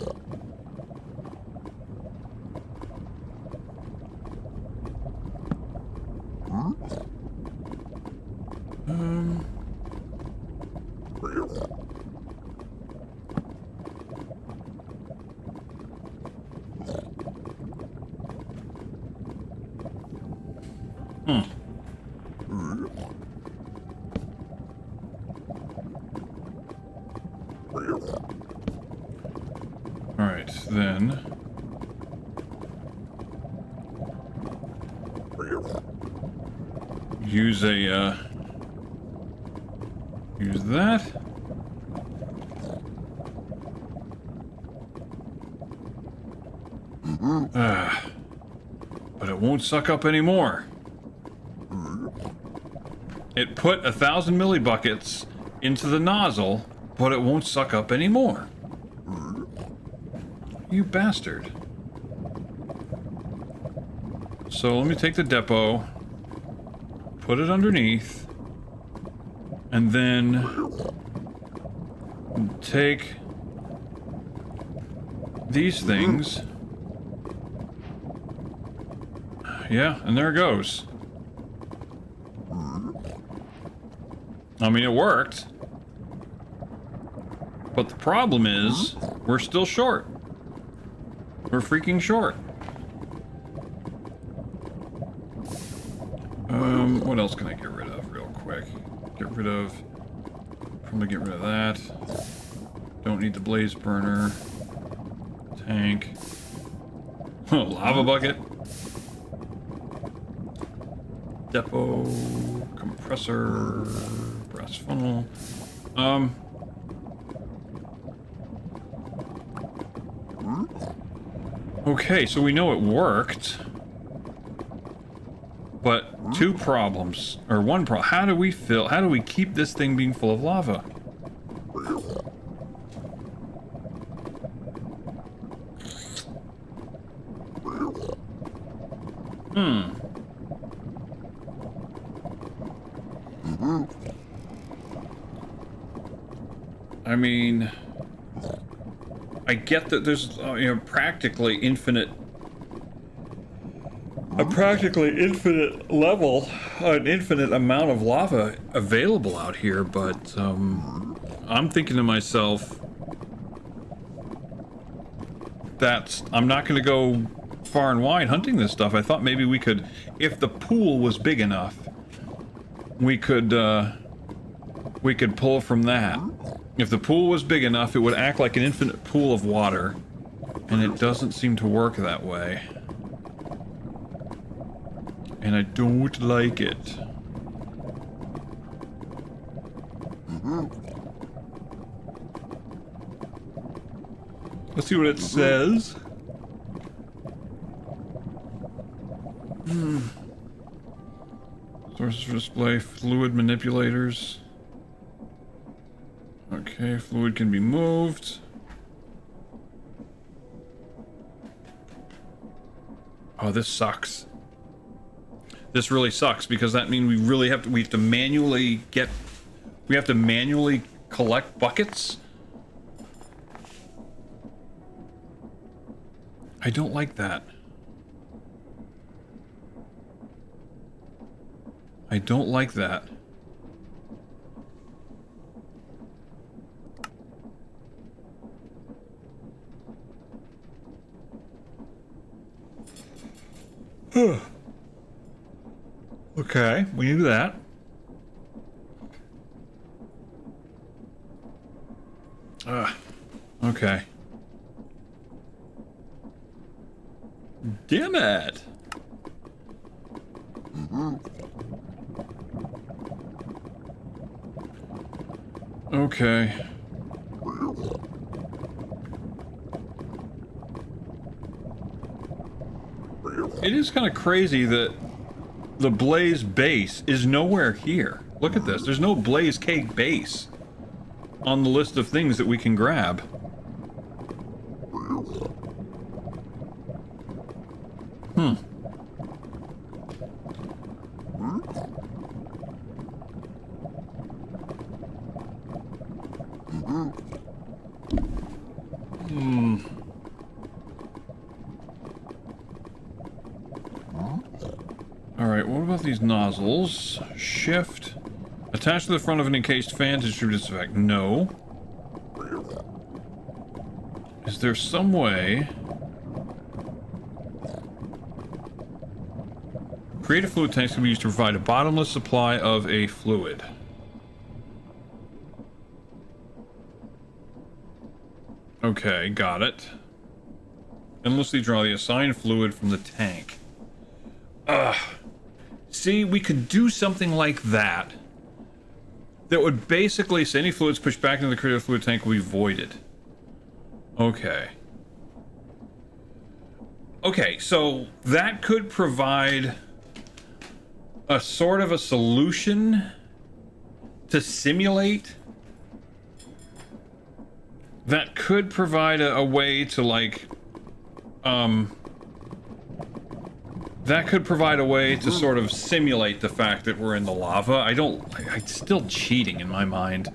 Alright, then... Use a, use that. But it won't suck up anymore. It put 1,000 millibuckets into the nozzle, but it won't suck up anymore. You bastard. So let me take the depot, put it underneath, and then take these things. Yeah, and there it goes. I mean, it worked. But the problem is, we're still short. We're freaking short. What else can I get rid of real quick? Probably get rid of that. Don't need the blaze burner. Tank. Lava bucket. Depot. Compressor. Brass funnel. Okay, so we know it worked. But two problems, or one problem. How do we keep this thing being full of lava? I mean, I get that there's, practically infinite level, an infinite amount of lava available out here, but I'm thinking to myself that I'm not going to go far and wide hunting this stuff. I thought maybe we could, if the pool was big enough, we could pull from that. If the pool was big enough, it would act like an infinite pool of water, and it doesn't seem to work that way. And I don't like it. Let's see what it says. Sources for display, fluid manipulators. Okay, fluid can be moved. Oh, this sucks. This really sucks because that means we have to manually collect buckets. I don't like that. I don't like that. Okay, we can do that. Okay. Damn it! Okay. It is kind of crazy that the blaze base is nowhere here. Look at this. There's no blaze cake base on the list of things that we can grab. Alright, what about these nozzles? Shift. Attached to the front of an encased fan to distribute its effect. No. Is there some way... Creative fluid tanks can be used to provide a bottomless supply of a fluid. Okay, got it. Endlessly draw the assigned fluid from the tank. See, we could do something like that. That would basically say any fluids pushed back into the creative fluid tank will be voided. Okay. Okay, so that could provide a sort of a solution to simulate. That could provide a way to, like, that could provide a way to sort of simulate the fact that we're in the lava. It's still cheating in my mind.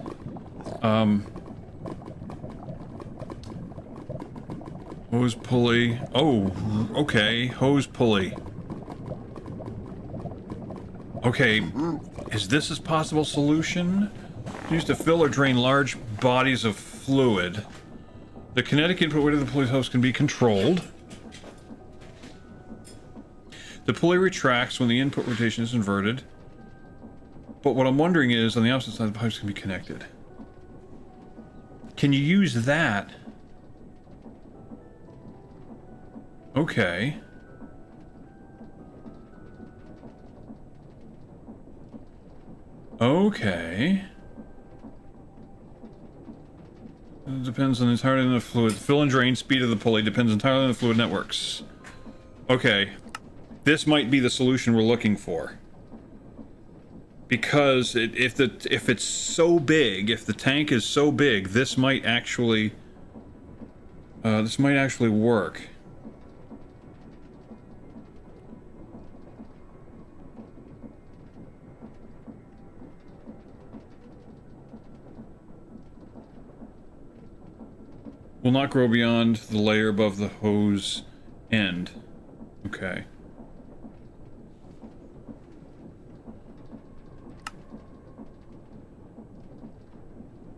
Hose pulley. Oh, okay. Hose pulley. Okay. Is this a possible solution? Used to fill or drain large bodies of fluid. The kinetic input weight of the pulley's hose can be controlled. The pulley retracts when the input rotation is inverted. But what I'm wondering is, on the opposite side, the pipes can be connected. Can you use that? Okay. Okay. It depends on entirely on the fluid. Fill and drain speed of the pulley depends entirely on the fluid networks. Okay. This might be the solution we're looking for. Because if it's so big, if the tank is so big, this might actually work. Will not grow beyond the layer above the hose end. Okay.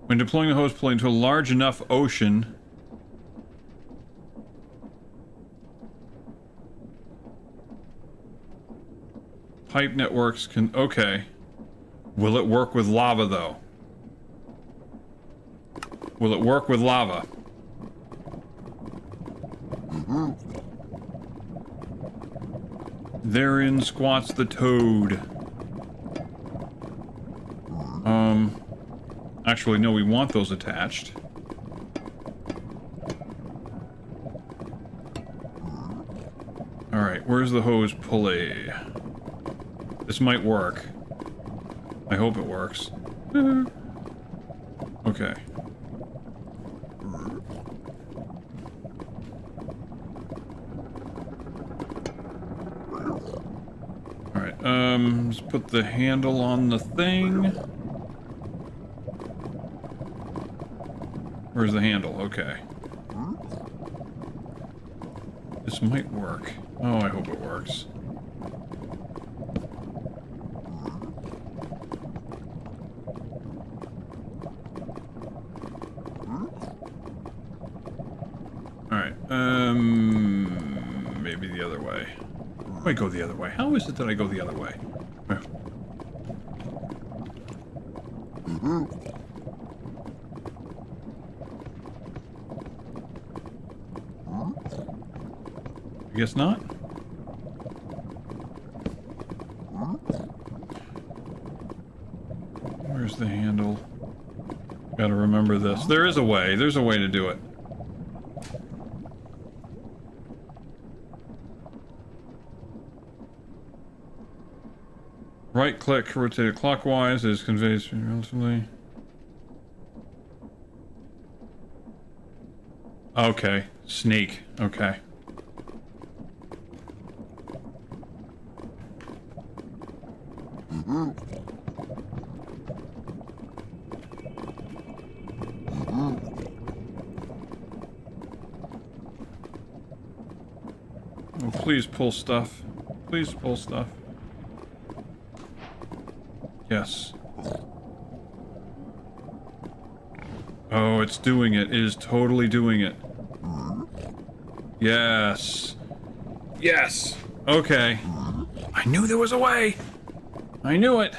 When deploying the hose pulley into a large enough ocean, pipe networks can... Okay. Will it work with lava, though? Will it work with lava? Therein squats the toad. Actually, no, we want those attached. Alright, where's the hose pulley? This might work. I hope it works. Okay. Alright, let's put the handle on the thing. Where's the handle? Okay. This might work. Oh, I hope it works. Alright, maybe the other way. I go the other way. How is it that I go the other way? I guess not. Where's the handle? Gotta remember this. There is a way. There's a way to do it. Right click, rotate it clockwise as conveys relatively. Okay. Sneak. Okay. Oh, please pull stuff. Please pull stuff. Yes. Oh, it's doing it. It is totally doing it. Yes. Yes. Okay. I knew there was a way. I knew it.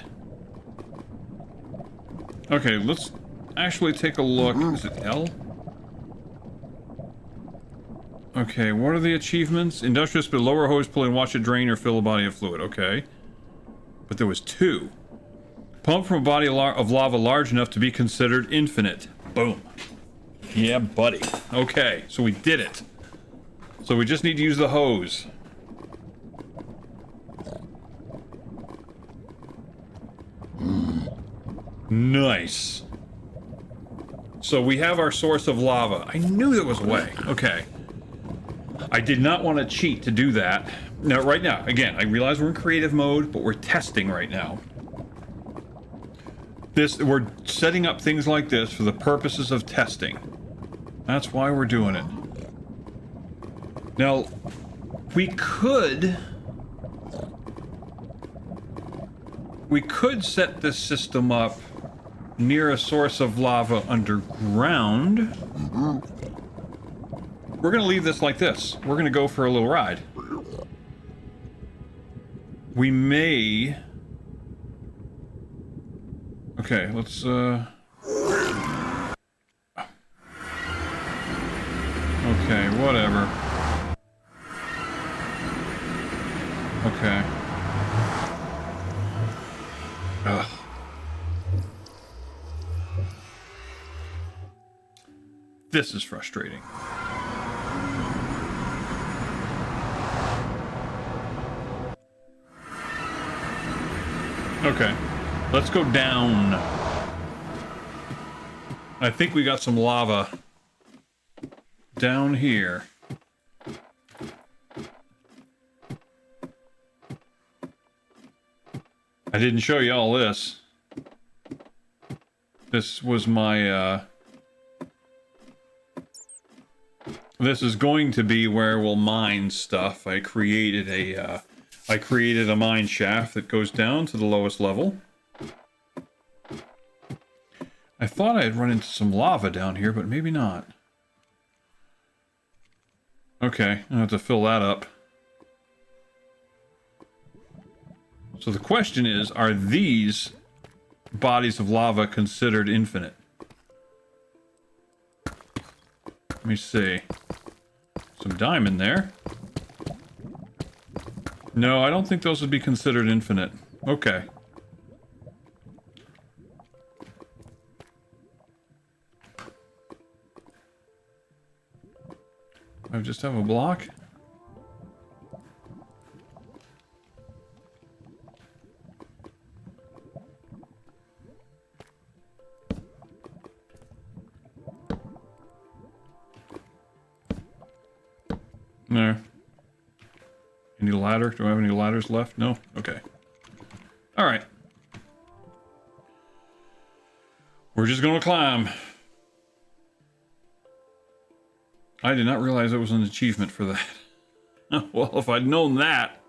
Okay, let's actually take a look. Is it L? Okay, what are the achievements? Industrious, but lower hose pulley and watch it drain or fill a body of fluid. Okay. But there was 2. Pump from a body of lava large enough to be considered infinite. Boom. Yeah, buddy. Okay, so we did it. So we just need to use the hose. Nice. So we have our source of lava. I knew there was a way. Okay. I did not want to cheat to do that. Now, right now, again, I realize we're in creative mode, but we're testing right now. We're setting up things like this for the purposes of testing. That's why we're doing it. Now, we could set this system up near a source of lava underground. We're going to leave this like this. We're going to go for a little ride. We may... Okay, let's, Okay, whatever. Okay. Ugh. This is frustrating. Okay, let's go down. I think we got some lava down here. I didn't show you all this. This was my, this is going to be where we'll mine stuff. I created a mine shaft that goes down to the lowest level. I thought I'd run into some lava down here, but maybe not. Okay, I'll have to fill that up. So the question is, are these bodies of lava considered infinite? Let me see. Some diamond there. No, I don't think those would be considered infinite. Okay. I just have a block? No. Any ladder? Do I have any ladders left? No? Okay. Alright. We're just gonna climb. I did not realize there was an achievement for that. Well, if I'd known that,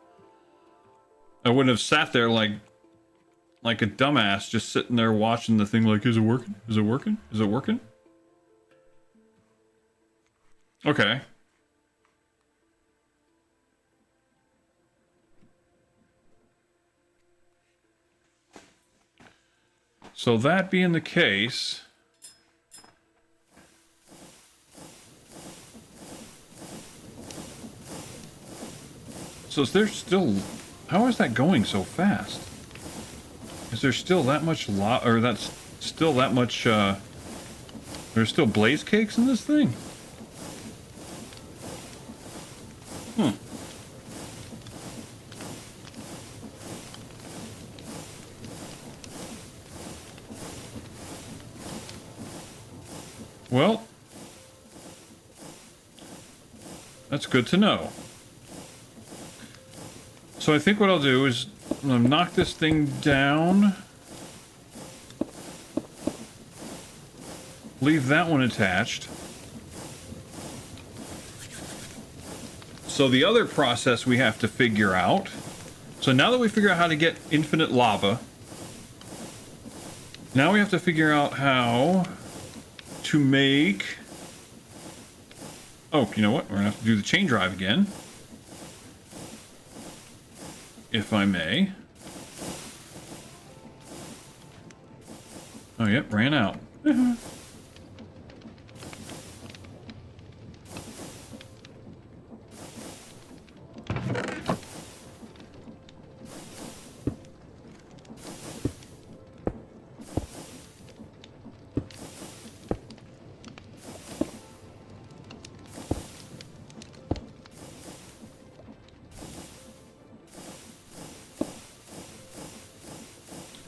I wouldn't have sat there like a dumbass just sitting there watching the thing like, is it working? Is it working? Is it working? Okay. So that being the case... So is there still... How is that going so fast? Is there still that much or that's still that much, there's still blaze cakes in this thing? Hmm. Well, that's good to know. So I think what I'll do is I'm gonna knock this thing down. Leave that one attached. So the other process we have to figure out. So now that we figure out how to get infinite lava, now we have to figure out how to make... Oh, you know what? We're gonna have to do the chain drive again. If I may. Oh, yep, ran out.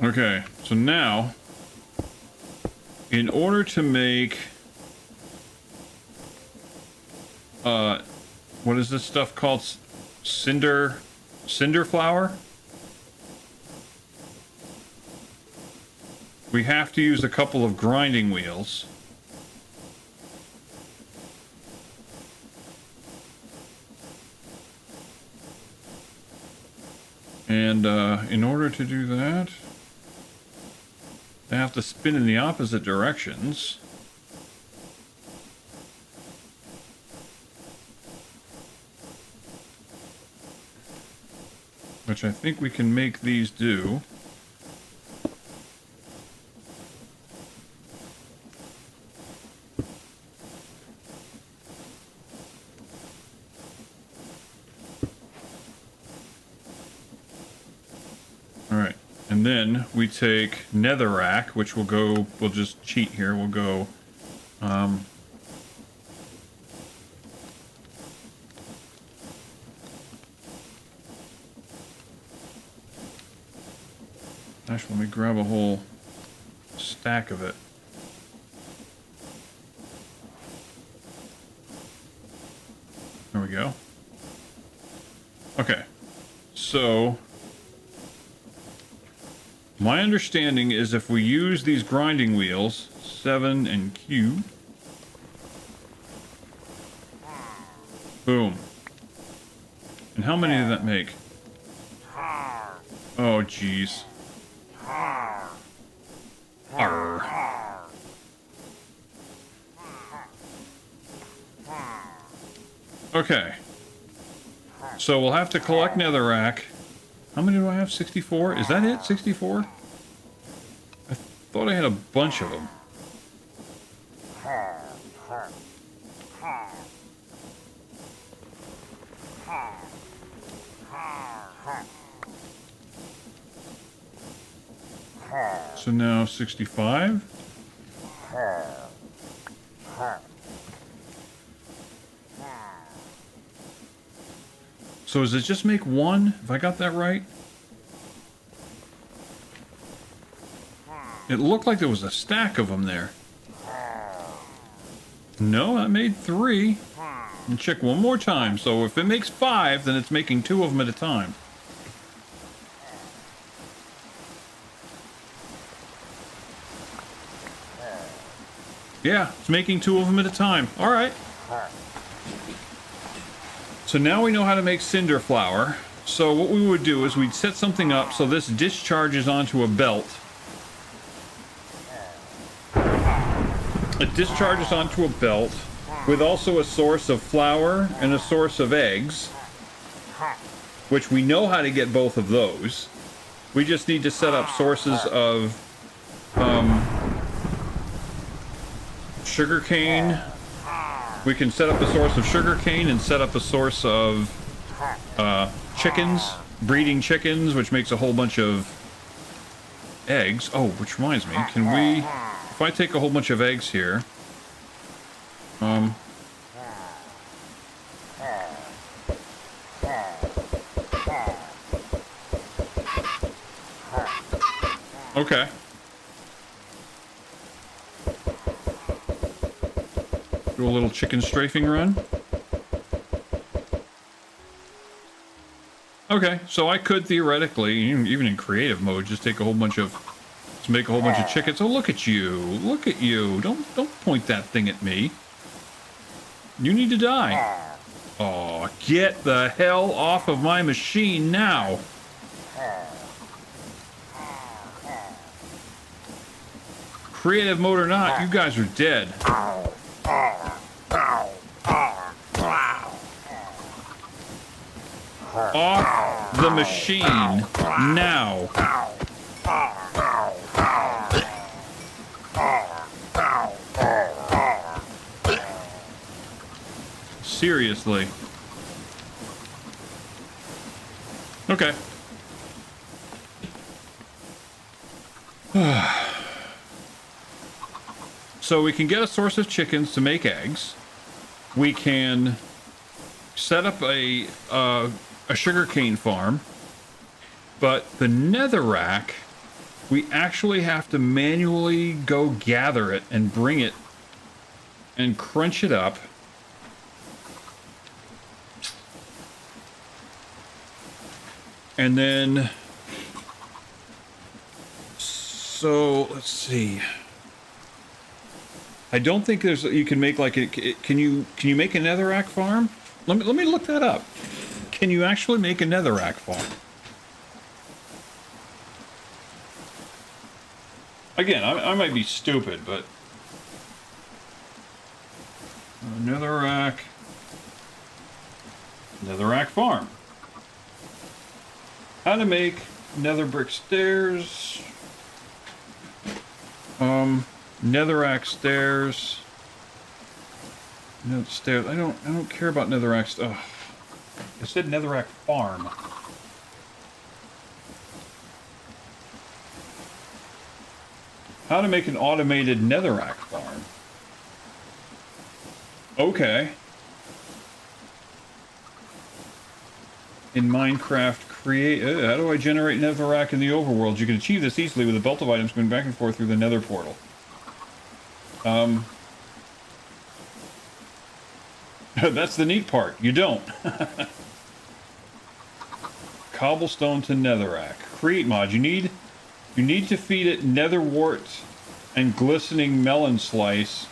Okay, so now, in order to make, what is this stuff called? Cinder flour? We have to use a couple of grinding wheels. And in order to do that, they have to spin in the opposite directions. Which I think we can make these do. Alright, and then we take netherrack, which will go, we'll just cheat here, we'll go, actually, let me grab a whole stack of it. There we go. Okay, so my understanding is if we use these grinding wheels, 7 and Q, boom. And how many did that make? Oh, jeez. Arr. Okay. So we'll have to collect netherrack. How many do I have? 64? Is that it? 64? I thought I had a bunch of them. So now 65. So does it just make one? If I got that right? It looked like there was a stack of them there. No, that made 3. And check one more time. So if it makes 5, then it's making 2 of them at a time. Yeah, it's making 2 of them at a time. All right. So now we know how to make cinder flour. So what we would do is we'd set something up so this discharges onto a belt. It discharges onto a belt with also a source of flour and a source of eggs, which we know how to get both of those. We just need to set up sources of sugarcane. We can set up a source of sugarcane and set up a source of chickens, breeding chickens, which makes a whole bunch of eggs. Oh, which reminds me, can we, if I take a whole bunch of eggs here, okay. Do a little chicken strafing run. Okay, so I could theoretically, even in creative mode, just take a whole bunch of, just make a whole bunch of chickens. Oh, look at you! Look at you! Don't point that thing at me. You need to die. Oh, get the hell off of my machine now! Creative mode or not, you guys are dead. Off the machine now. Seriously. Okay. So we can get a source of chickens to make eggs. We can set up a sugarcane farm. But the netherrack we actually have to manually go gather it and bring it and crunch it up. And then, so let's see. I don't think there's, you can make like a, can you make a netherrack farm? Let me look that up. Can you actually make a netherrack farm? Again, I might be stupid, but netherrack farm. How to make nether brick stairs. Netherrack stairs. No stairs. I don't care about netherrack stuff. I said netherrack farm. How to make an automated netherrack farm. Okay. In Minecraft, create... how do I generate netherrack in the overworld? You can achieve this easily with a belt of items going back and forth through the nether portal. That's the neat part. You don't. Cobblestone to netherrack. Create mod. You need to feed it nether wart and glistening melon slice,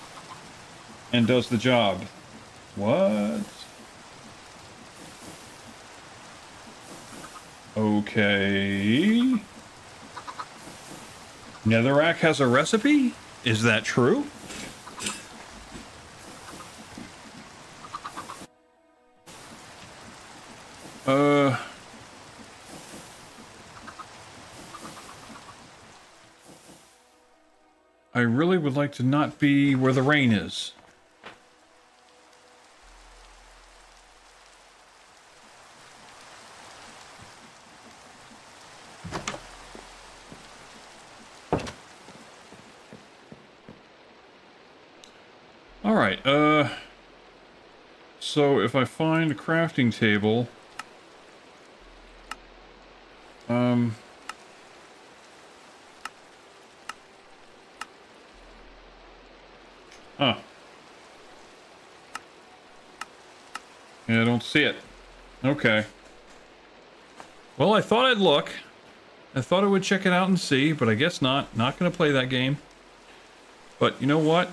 and does the job. What? Okay. Netherrack has a recipe? Is that true? I really would like to not be where the rain is. All right, so if I find a crafting table, yeah, I don't see it. Okay. Well, I thought I'd look. I thought I would check it out and see, but I guess not. Not going to play that game. But you know what?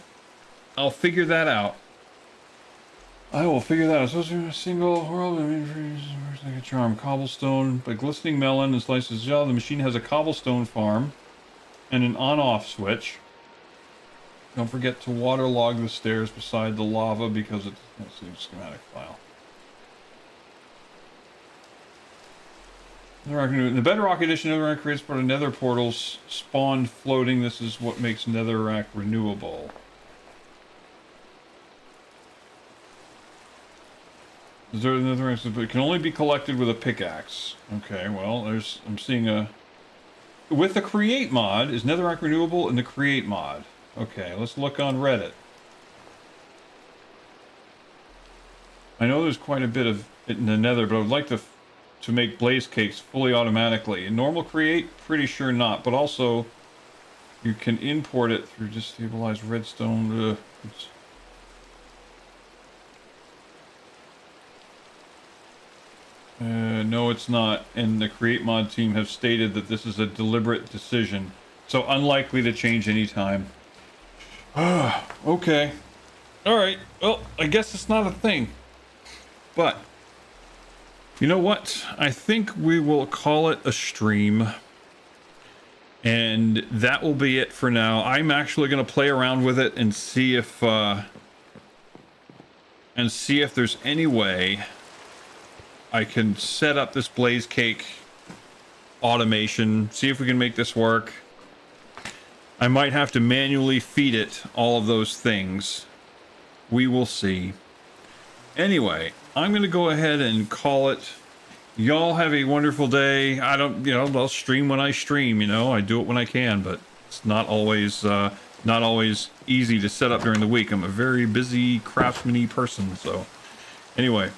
I'll figure that out. I will figure that out. So a single world, like a charm. Cobblestone, by glistening melon and slices of gel. The machine has a cobblestone farm and an on-off switch. Don't forget to waterlog the stairs beside the lava because it's a schematic file. In the Bedrock edition, Netherrack creates part of nether portals spawned floating. This is what makes Netherrack renewable. Is there Netherrack? It can only be collected with a pickaxe. Okay, well, I'm seeing a... With the create mod, is Netherrack renewable in the create mod? Okay, let's look on Reddit. I know there's quite a bit of it in the nether, but I would like to make blaze cakes fully automatically. In normal create, pretty sure not, but also you can import it through destabilized redstone. No, it's not. And the create mod team have stated that this is a deliberate decision, so unlikely to change anytime. Okay. Alright, well, I guess it's not a thing. But you know what? I think we will call it a stream. And that will be it for now. I'm actually going to play around with it and see if there's any way I can set up this blaze cake automation. See if we can make this work. I might have to manually feed it all of those things. We will see. Anyway, I'm going to go ahead and call it. Y'all have a wonderful day. I'll stream when I stream, I do it when I can, but it's not always easy to set up during the week. I'm a very busy craftsman-y person, so anyway,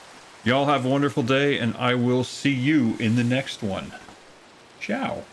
y'all have a wonderful day, and I will see you in the next one. Ciao.